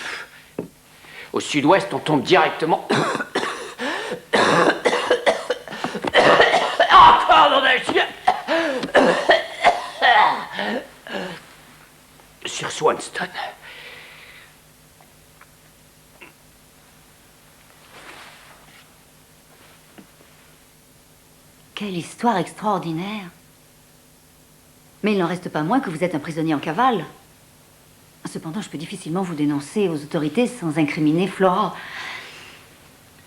Au sud-ouest, on tombe directement... Encore dans un chien sur Swanston. Quelle histoire extraordinaire. Mais il n'en reste pas moins que vous êtes un prisonnier en cavale. Cependant, je peux difficilement vous dénoncer aux autorités sans incriminer Flora.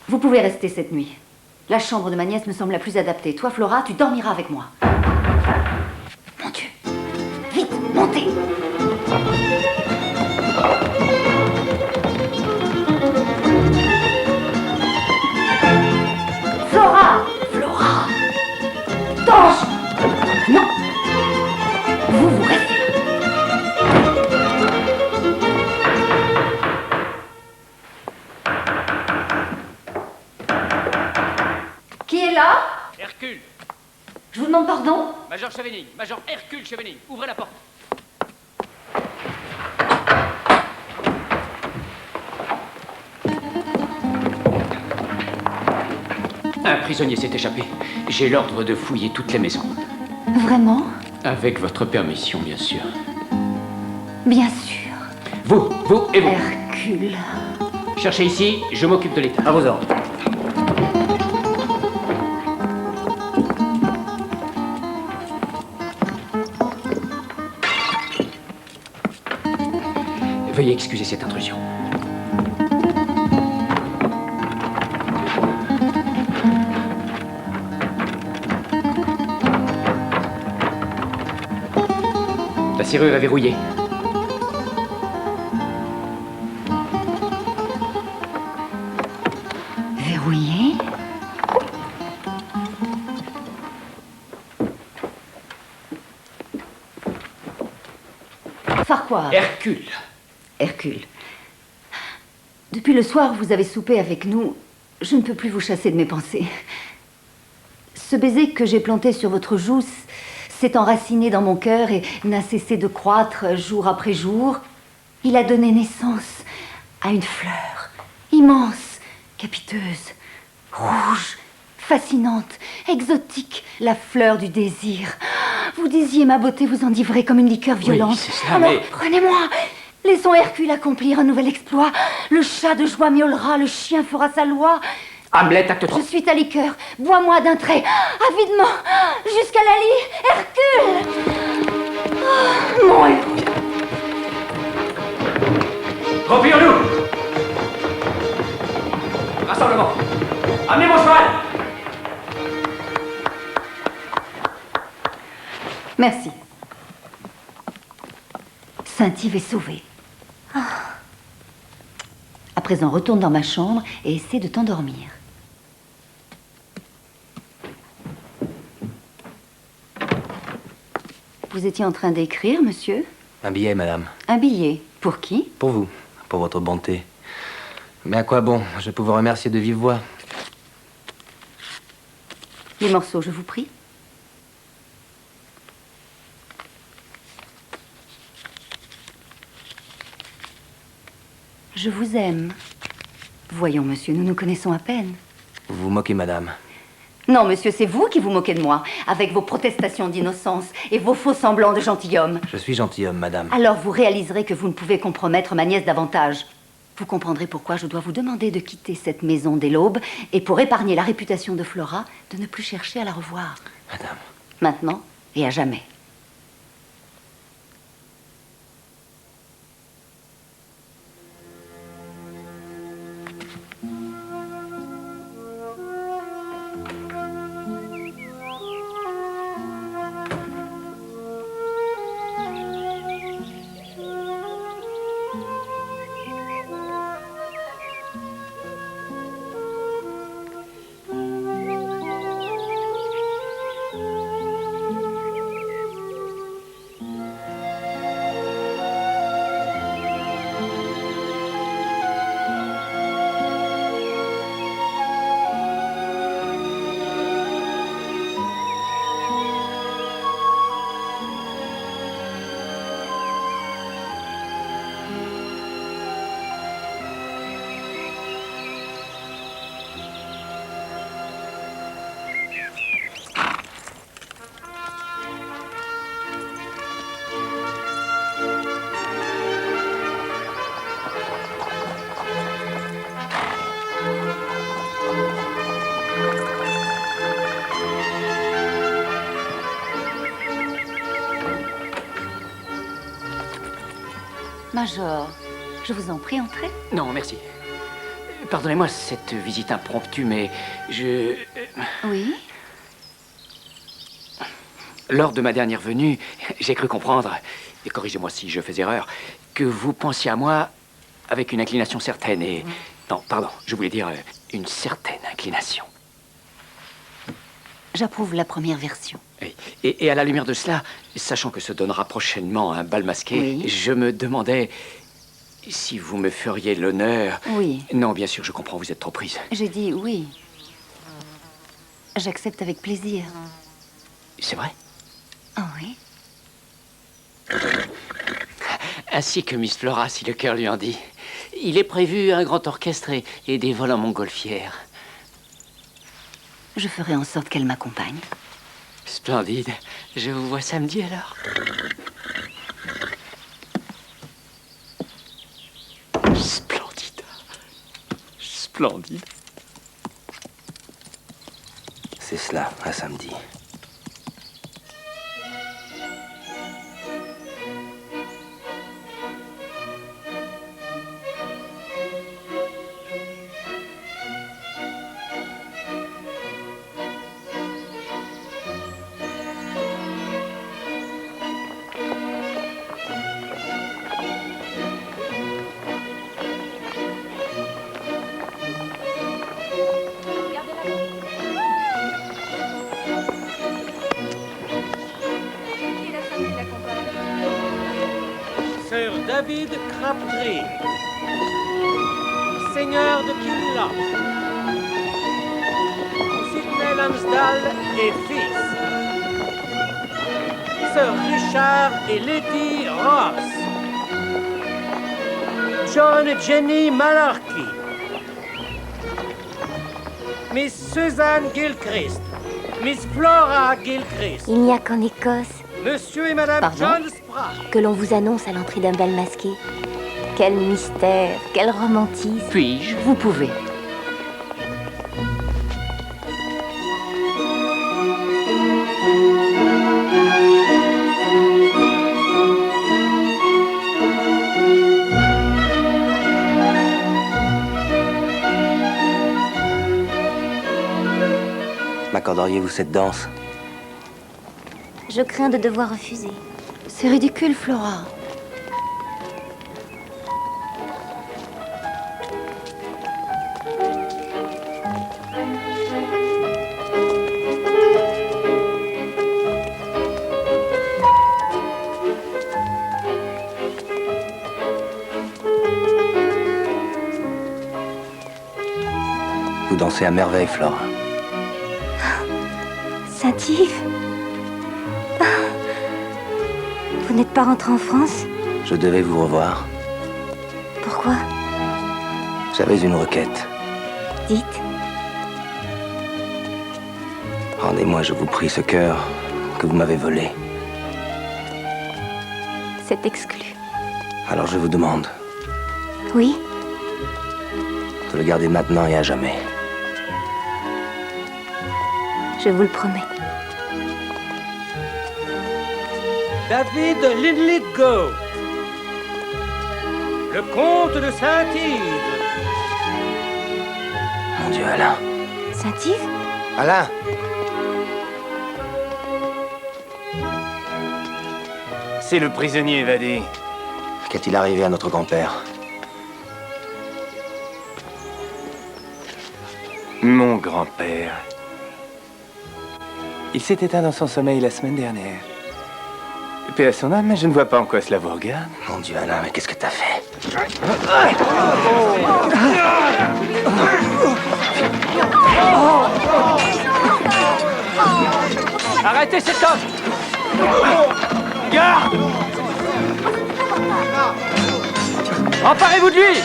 Vous pouvez rester cette nuit. La chambre de ma nièce me semble la plus adaptée. Toi, Flora, tu dormiras avec moi. Mon Dieu. Vite, montez. Flora! Flora! Tange! Non! Vous restez. Qui est là? Hercule. Je vous demande pardon? Major Chevening. Major Hercule Chevening. Ouvrez la porte. Un prisonnier s'est échappé. J'ai l'ordre de fouiller toutes les maisons. Vraiment? Avec votre permission, bien sûr. Bien sûr. Vous et vous. Hercule. Cherchez ici, je m'occupe de l'état. À vos ordres. Veuillez excuser cette intrusion. La serrure est verrouillée. Verrouillé? Farquhar. Hercule. Hercule. Depuis le soir où vous avez soupé avec nous, je ne peux plus vous chasser de mes pensées. Ce baiser que j'ai planté sur votre joue s'est enraciné dans mon cœur et n'a cessé de croître jour après jour. Il a donné naissance à une fleur immense, capiteuse, rouge, fascinante, exotique, la fleur du désir. Vous disiez ma beauté vous enivrer comme une liqueur violente. Oui, c'est ça, alors, mais... prenez-moi. Laissons Hercule accomplir un nouvel exploit. Le chat de joie miaulera, le chien fera sa loi. Hamlet, acte 3. Je suis ta liqueur. Bois-moi d'un trait, avidement, jusqu'à la lie. Hercule! Oh, mon héros. Replions-nous. Rassemblement. Amenez mon cheval. Merci. Saint-Yves est sauvé. À présent, retourne dans ma chambre et essaie de t'endormir. Vous étiez en train d'écrire, monsieur? Un billet, madame. Un billet. Pour qui? Pour vous, pour votre bonté. Mais à quoi bon? Je peux vous remercier de vive voix. Les morceaux, je vous prie. Je vous aime. Voyons, monsieur, nous nous connaissons à peine. Vous vous moquez, madame. Non, monsieur, c'est vous qui vous moquez de moi, avec vos protestations d'innocence et vos faux semblants de gentilhomme. Je suis gentilhomme, madame. Alors vous réaliserez que vous ne pouvez compromettre ma nièce davantage. vous comprendrez pourquoi je dois vous demander de quitter cette maison dès l'aube et pour épargner la réputation de Flora, de ne plus chercher à la revoir. Madame. Maintenant et à jamais. Major, je vous en prie, entrez. Non, merci. Pardonnez-moi cette visite impromptue, mais je... Oui? Lors de ma dernière venue, j'ai cru comprendre, et corrigez-moi si je fais erreur, que vous pensiez à moi avec une inclination certaine et... Non, pardon, je voulais dire une certaine inclination. J'approuve la première version. Oui. Et à la lumière de cela, sachant que se donnera prochainement un bal masqué, Oui. je me demandais si vous me feriez l'honneur... Oui. Non, bien sûr, je comprends, vous êtes trop prise. J'ai dit oui. J'accepte avec plaisir. C'est vrai? Oh oui. Ainsi que Miss Flora, si le cœur lui en dit. Il est prévu un grand orchestre et des vols en montgolfière. Je ferai en sorte qu'elle m'accompagne. Splendide. Je vous vois samedi alors. Splendide. Splendide. C'est cela, à samedi. Sir David Crabtree, seigneur de Kinloch, Sidney Lansdale et fils, Sir Richard et Lady Ross, John et Jenny Malarkey, Miss Suzanne Gilchrist, Miss Flora Gilchrist. Il n'y a qu'en Écosse Monsieur et Madame Pardon John Spratt. que l'on vous annonce à l'entrée d'un bal masqué. Quel mystère, quel romantisme. Puis-je? Vous pouvez. M'accorderiez-vous cette danse? Je crains de devoir refuser. C'est ridicule, Flora. Vous dansez à merveille, Flora. Saint-Yves? Vous n'êtes pas rentré en France? Je devais vous revoir. Pourquoi? J'avais une requête. Dites. Rendez-moi, je vous prie, ce cœur que vous m'avez volé. C'est exclu. Alors je vous demande, Oui? de le garder maintenant et à jamais. Je vous le promets. David Linlithgow, le comte de Saint-Yves. Mon Dieu, Alain. Saint-Yves? Alain! C'est le prisonnier évadé. Qu'est-il arrivé à notre grand-père? Mon grand-père. Il s'est éteint dans son sommeil la semaine dernière. Paix à son âme, mais je ne vois pas en quoi cela vous regarde. Mon Dieu, Alain, mais qu'est-ce que t'as fait? Arrêtez cet homme! Garde! Emparez-vous de lui!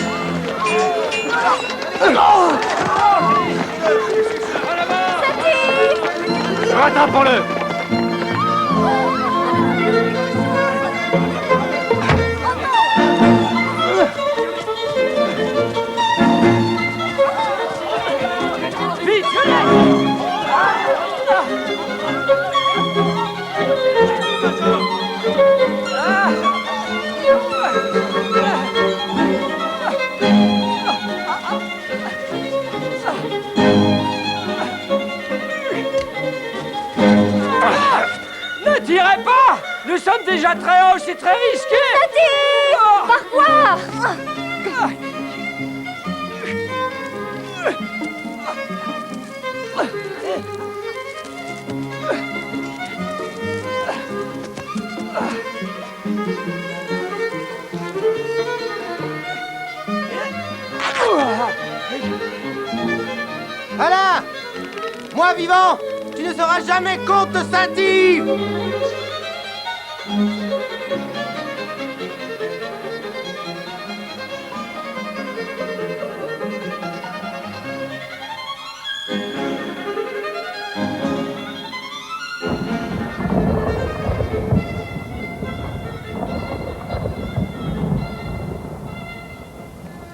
Rattrapons-le! Vite! Ne tirez pas! Nous sommes déjà très hauts, c'est très risqué! Satie! Par quoi? Alain! Moi vivant, tu ne seras jamais comte de Saint-Yves!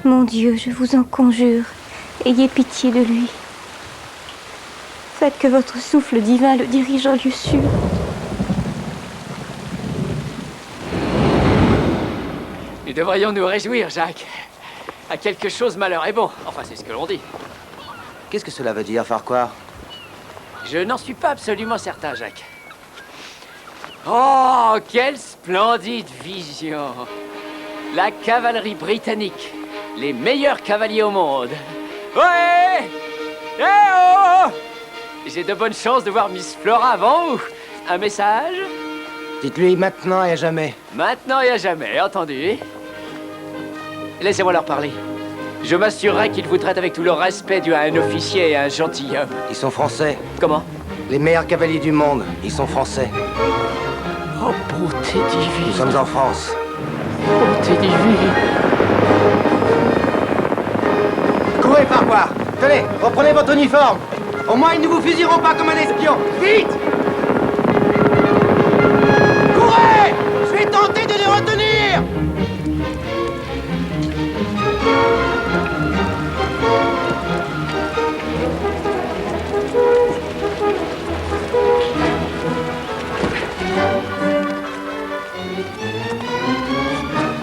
Mon Dieu, je vous en conjure, ayez pitié de lui. Faites que votre souffle divin le dirige en lieu sûr. Nous devrions nous réjouir, Jacques. À quelque chose, malheur est bon. Enfin, c'est ce que l'on dit. Qu'est-ce que cela veut dire, Farquhar? Je n'en suis pas absolument certain, Jacques. Oh, quelle splendide vision! La cavalerie britannique, les meilleurs cavaliers au monde. Ouais! Eh oh! J'ai de bonnes chances de voir Miss Flora avant vous. Un message? Dites-lui maintenant et à jamais. Maintenant et à jamais, entendu? Laissez-moi leur parler. Je m'assurerai qu'ils vous traitent avec tout le respect dû à un officier et à un gentilhomme. Ils sont français. Comment? Les meilleurs cavaliers du monde, ils sont français. Oh, bonté divine. Nous sommes en France. Bonté divine. Courez, Farquhar! Tenez, reprenez votre uniforme. Au moins, ils ne vous fusilleront pas comme un espion. Vite! Courez! Je vais tenter de les retenir!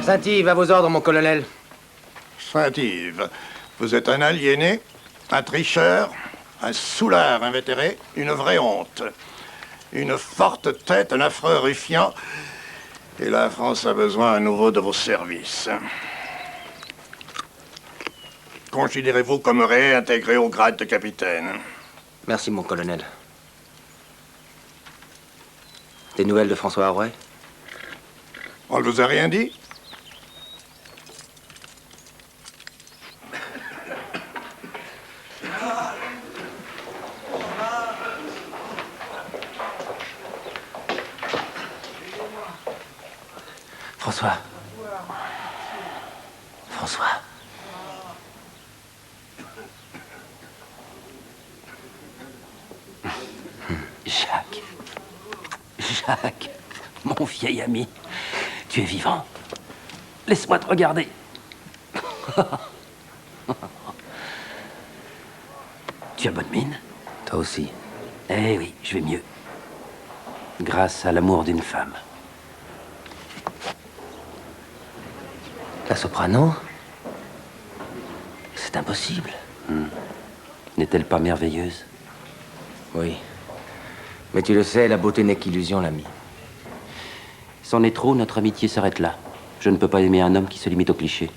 Saint-Yves, à vos ordres, mon colonel. Saint-Yves, vous êtes un aliéné, un tricheur, un soulard invétéré, une vraie honte. Une forte tête, un affreux ruffian. Et la France a besoin à nouveau de vos services. Considérez-vous comme réintégré au grade de capitaine. Merci, mon colonel. Des nouvelles de François Arouet? On ne vous a rien dit? François. François. Jacques. Jacques, mon vieil ami, tu es vivant. Laisse-moi te regarder. Tu as bonne mine? Toi aussi. Eh oui, je vais mieux. Grâce à l'amour d'une femme. La soprano? C'est impossible. N'est-elle pas merveilleuse? Oui. Mais tu le sais, la beauté n'est qu'illusion, l'ami. C'en est trop, notre amitié s'arrête là. Je ne peux pas aimer un homme qui se limite aux clichés.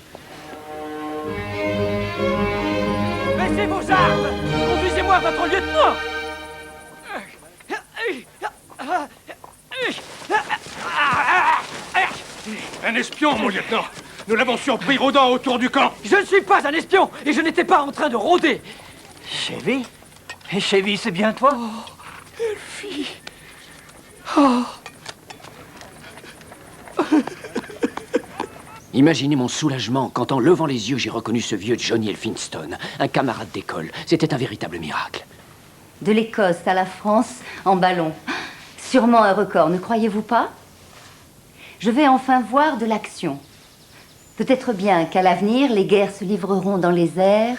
Baissez vos armes! Conduisez-moi à votre lieutenant! Un espion, mon lieutenant. Nous l'avons surpris rôdant autour du camp. Je ne suis pas un espion et je n'étais pas en train de rôder. Chevy? Et Chevy, c'est bien toi? Elfie. Oh. Imaginez mon soulagement quand, en levant les yeux, j'ai reconnu ce vieux Johnny Elphinstone, un camarade d'école. C'était un véritable miracle. De l'Écosse à la France, en ballon. Sûrement un record, ne croyez-vous pas? Je vais enfin voir de l'action. Peut-être bien qu'à l'avenir, les guerres se livreront dans les airs,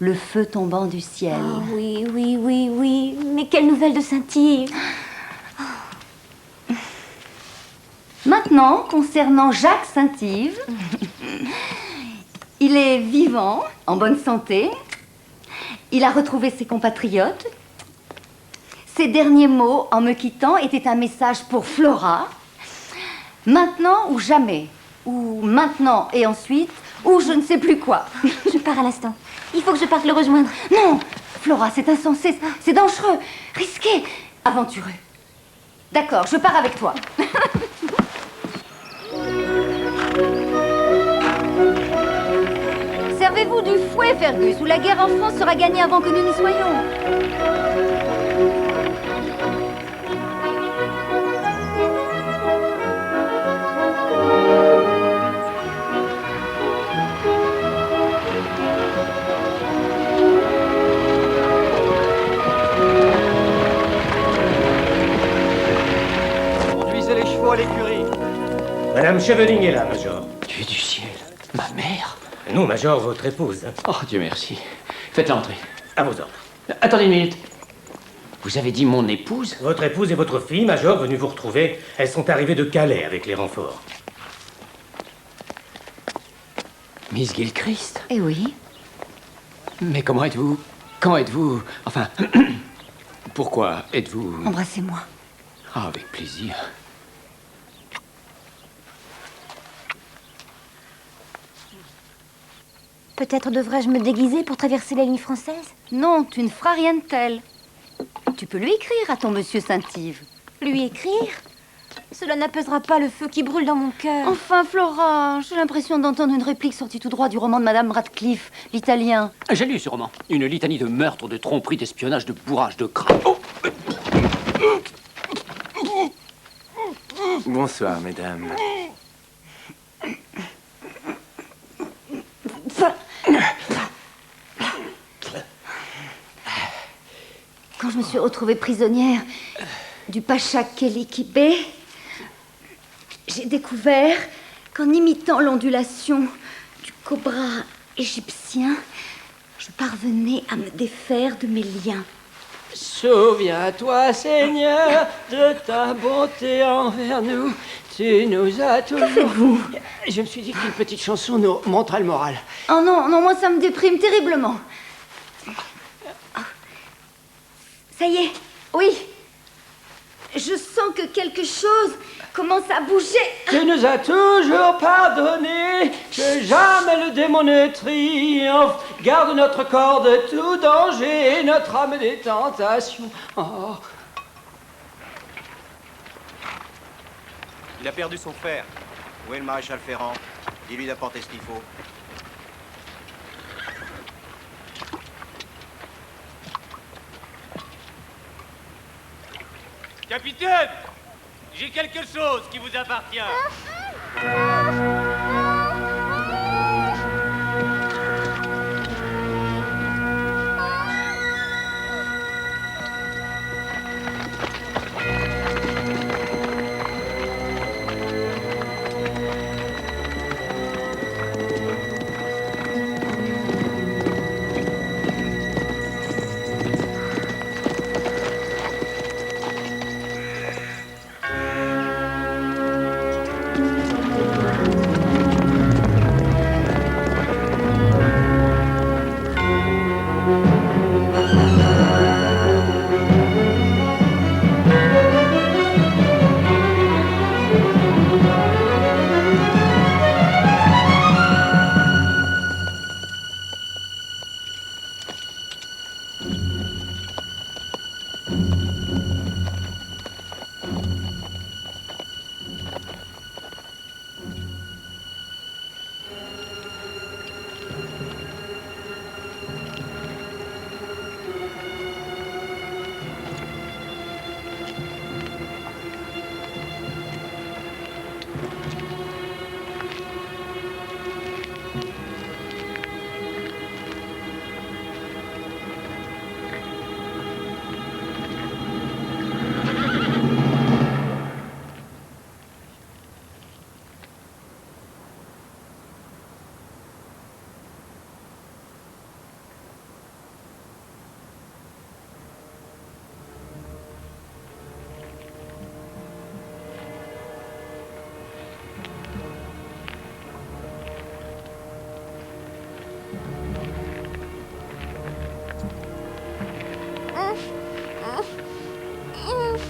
le feu tombant du ciel. Oh, oui, oui, oui, oui. Mais quelle nouvelle de Saint-Yves? Maintenant, concernant Jacques Saint-Yves, il est vivant, en bonne santé. Il a retrouvé ses compatriotes. Ses derniers mots, en me quittant, étaient un message pour Flora. Maintenant ou jamais. Ou maintenant et ensuite, ou je ne sais plus quoi. Je pars à l'instant. Il faut que je parte le rejoindre. Non, Flora, c'est insensé, c'est dangereux, risqué, aventureux. D'accord, je pars avec toi. Servez-vous du fouet, Fergus, ou la guerre en France sera gagnée avant que nous n'y soyons. Conduisez les chevaux à l'écurie. Madame Chevening est là, Major. Dieu du ciel, ma mère? Non, Major, votre épouse. Oh, Dieu merci. Faites-la entrer. À vos ordres. Attendez une minute. Vous avez dit mon épouse? Votre épouse et votre fille, Major, venues vous retrouver, elles sont arrivées de Calais avec les renforts. Miss Gilchrist? Eh oui. Mais comment êtes-vous? Quand êtes-vous? Enfin, pourquoi êtes-vous... Embrassez-moi. Ah, avec plaisir. Peut-être devrais-je me déguiser pour traverser les lignes françaises? Non, tu ne feras rien de tel. Tu peux lui écrire à ton monsieur Saint-Yves. Lui écrire? Cela n'apaisera pas le feu qui brûle dans mon cœur. Enfin, Flora, j'ai l'impression d'entendre une réplique sortie tout droit du roman de Madame Radcliffe, l'italien. J'ai lu ce roman. Une litanie de meurtres, de tromperies, d'espionnage, de bourrage, de crâne. Oh! Bonsoir, mesdames. Quand je me suis retrouvée prisonnière du Pacha Keliki Bey, j'ai découvert qu'en imitant l'ondulation du cobra égyptien, je parvenais à me défaire de mes liens. Souviens-toi, Seigneur, de ta bonté envers nous. Tu nous as toujours... Que faites-vous? Je me suis dit qu'une petite chanson nous montrait le moral. Oh non, non, moi ça me déprime terriblement. Ça y est, oui. Je sens que quelque chose commence à bouger. Tu nous as toujours pardonné, que jamais le démon ne triomphe. Garde notre corps de tout danger, notre âme des tentations. Oh. Il a perdu son frère. Où est le maréchal Ferrand? Dis-lui d'apporter ce qu'il faut. Capitaine, j'ai quelque chose qui vous appartient.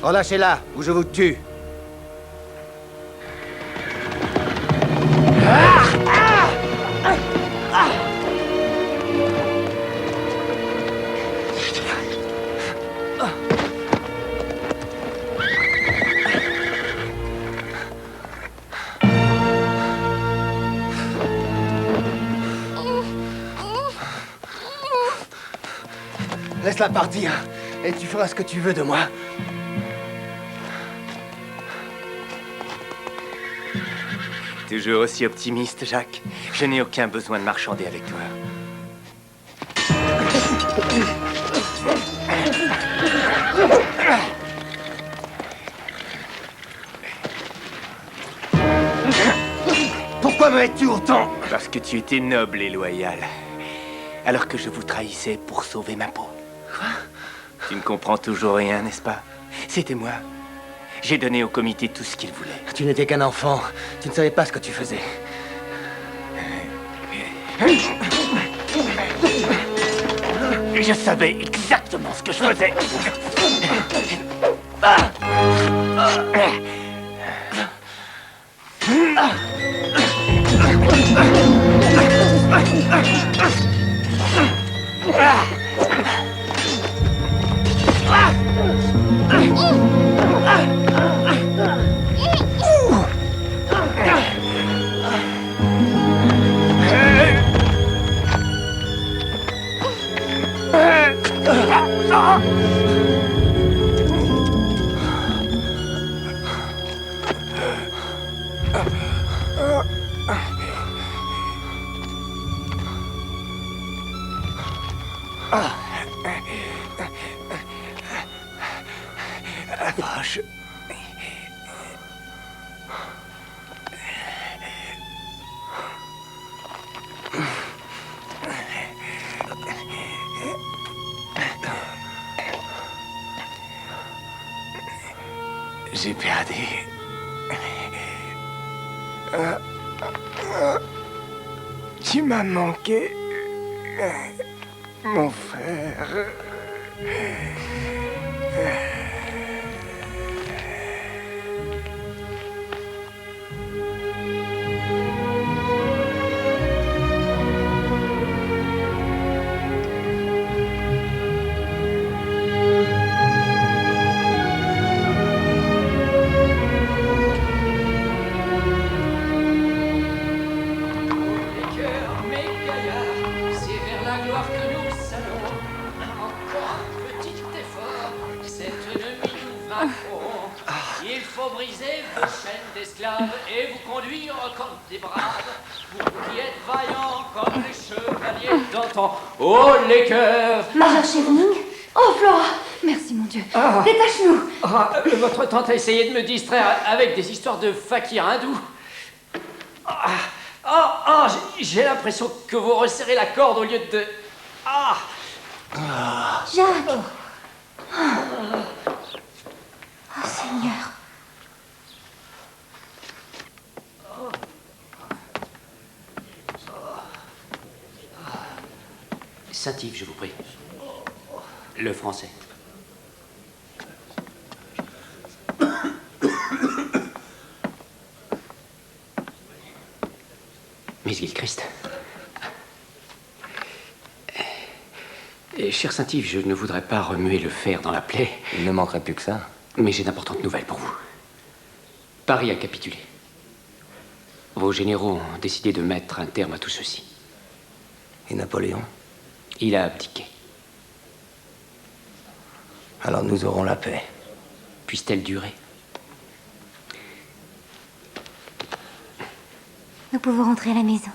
Relâchez-la, ou je vous tue. Laisse-la partir, et tu feras ce que tu veux de moi. Toujours aussi optimiste, Jacques. Je n'ai aucun besoin de marchander avec toi. Pourquoi me hais-tu autant? Parce que tu étais noble et loyal. Alors que je vous trahissais pour sauver ma peau. Quoi? Tu ne comprends toujours rien, n'est-ce pas? C'était moi. J'ai donné au comité tout ce qu'il voulait. Tu n'étais qu'un enfant. Tu ne savais pas ce que tu faisais. Je savais exactement ce que je faisais. J'ai perdu. Tu m'as manqué, mon frère. Il faut briser vos chaînes d'esclaves et vous conduire comme des braves, vous qui êtes vaillants comme les chevaliers d'antan. Oh, les cœurs! Major Chevening? Oh, Flora! Merci, mon Dieu. Détache-nous! Votre tante a essayé de me distraire avec des histoires de fakirs hindous. J'ai l'impression que vous resserrez la corde au lieu de... Jacques! Oh, Seigneur! Saint-Yves, je vous prie. Le français. Miss Gilchrist. Cher Saint-Yves, je ne voudrais pas remuer le fer dans la plaie. Il ne manquerait plus que ça. Mais j'ai d'importantes nouvelles pour vous. Paris a capitulé. Vos généraux ont décidé de mettre un terme à tout ceci. Et Napoléon? Il a abdiqué. Alors nous aurons la paix. Puisse-t-elle durer? Nous pouvons rentrer à la maison.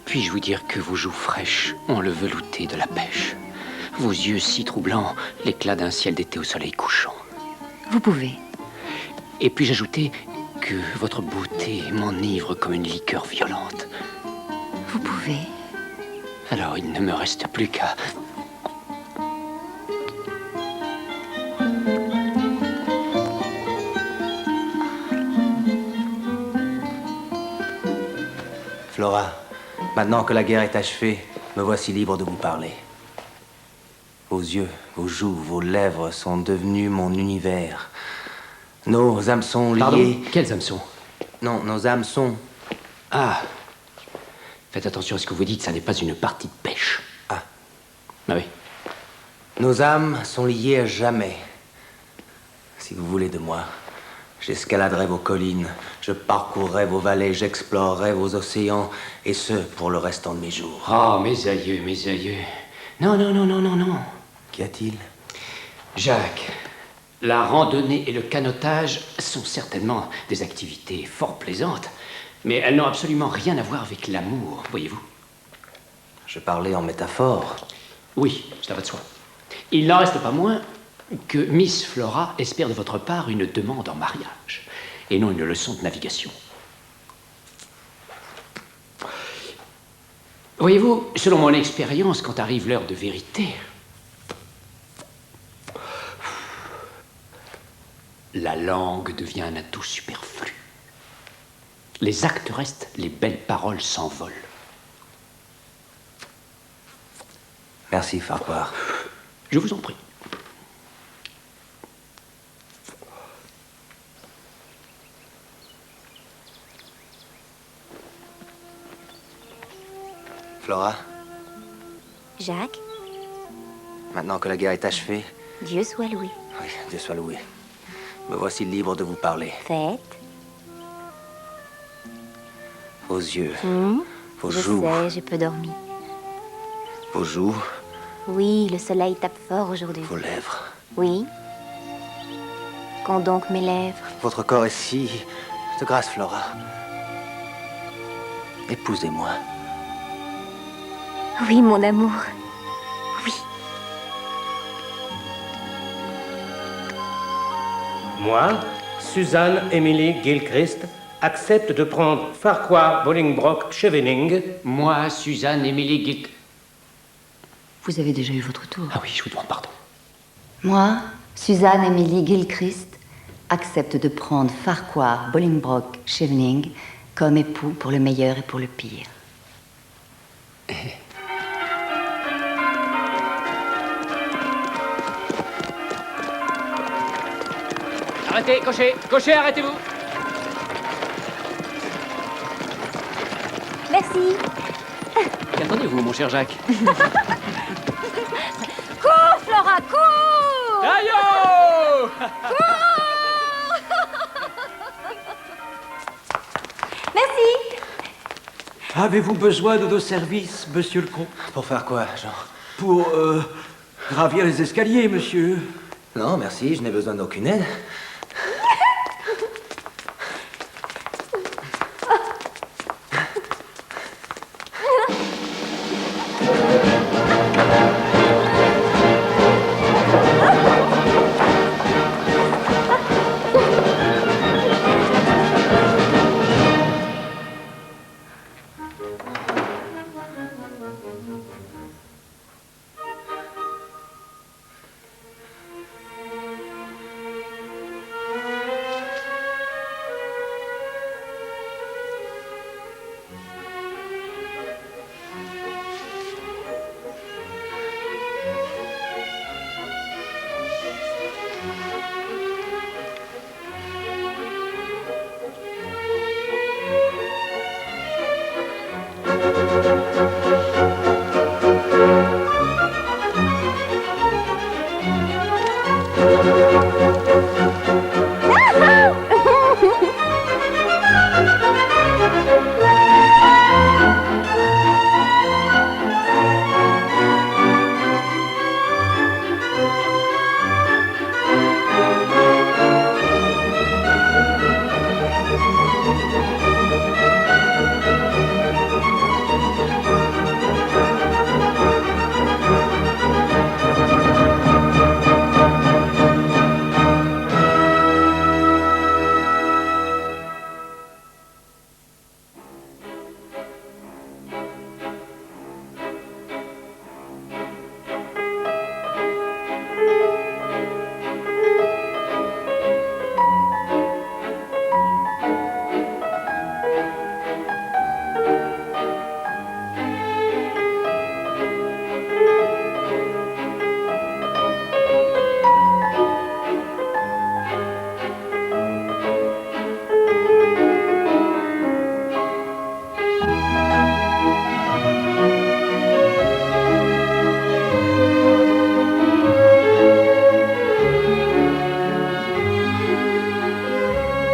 Puis-je vous dire que vos joues fraîches ont le velouté de la pêche, vos yeux si troublants, l'éclat d'un ciel d'été au soleil couchant. Vous pouvez. Et puis-je ajouter que votre beauté m'enivre comme une liqueur violente. Vous pouvez. Alors il ne me reste plus qu'à... Flora, maintenant que la guerre est achevée, me voici libre de vous parler. Vos yeux, vos joues, vos lèvres sont devenus mon univers. Nos hameçons liés... Pardon, quels hameçons? Non, nos hameçons... Ah. Faites attention à ce que vous dites, ça n'est pas une partie de pêche. Ah. Ah oui. Nos âmes sont liées à jamais. Si vous voulez de moi, j'escaladerai vos collines, je parcourrai vos vallées, j'explorerai vos océans, et ce, pour le restant de mes jours. Oh, mes aïeux, mes aïeux. Non, non, non, non, non, non. Qu'y a-t-il? Jacques, la randonnée et le canotage sont certainement des activités fort plaisantes, mais elles n'ont absolument rien à voir avec l'amour, voyez-vous. Je parlais en métaphore. Oui, ça va de soi. Il n'en reste pas moins que Miss Flora espère de votre part une demande en mariage, et non une leçon de navigation. Voyez-vous, selon mon expérience, quand arrive l'heure de vérité, la langue devient un atout superflu. Les actes restent, les belles paroles s'envolent. Merci, Farquhar. Je vous en prie. Flora, Jacques, maintenant que la guerre est achevée... Dieu soit loué. Oui, Dieu soit loué. Me voici libre de vous parler. Faites. Vos yeux, vos je joues... sais, j'ai peu dormi. Vos joues, Oui, le soleil tape fort aujourd'hui. vos lèvres. Oui. Qu'ont donc mes lèvres? Votre corps est si... de grâce, Flora. Épousez-moi. Oui, mon amour. Oui. Moi, Suzanne Emily Gilchrist, accepte de prendre Farquhar Bolingbroke Chevening. Moi, Suzanne Emily Gilchrist... Vous avez déjà eu votre tour. Ah oui, je vous demande pardon. Moi, Suzanne Emily Gilchrist, accepte de prendre Farquhar Bolingbroke Chevening comme époux pour le meilleur et pour le pire. Arrêtez, cocher, cocher, arrêtez-vous. Merci. Qu'attendez-vous, mon cher Jacques? Cours, Flora, cours! Aïe! Merci. Avez-vous besoin de nos services, monsieur le comte? Pour faire quoi, Jean? Pour gravir les escaliers, monsieur. Non, merci, je n'ai besoin d'aucune aide.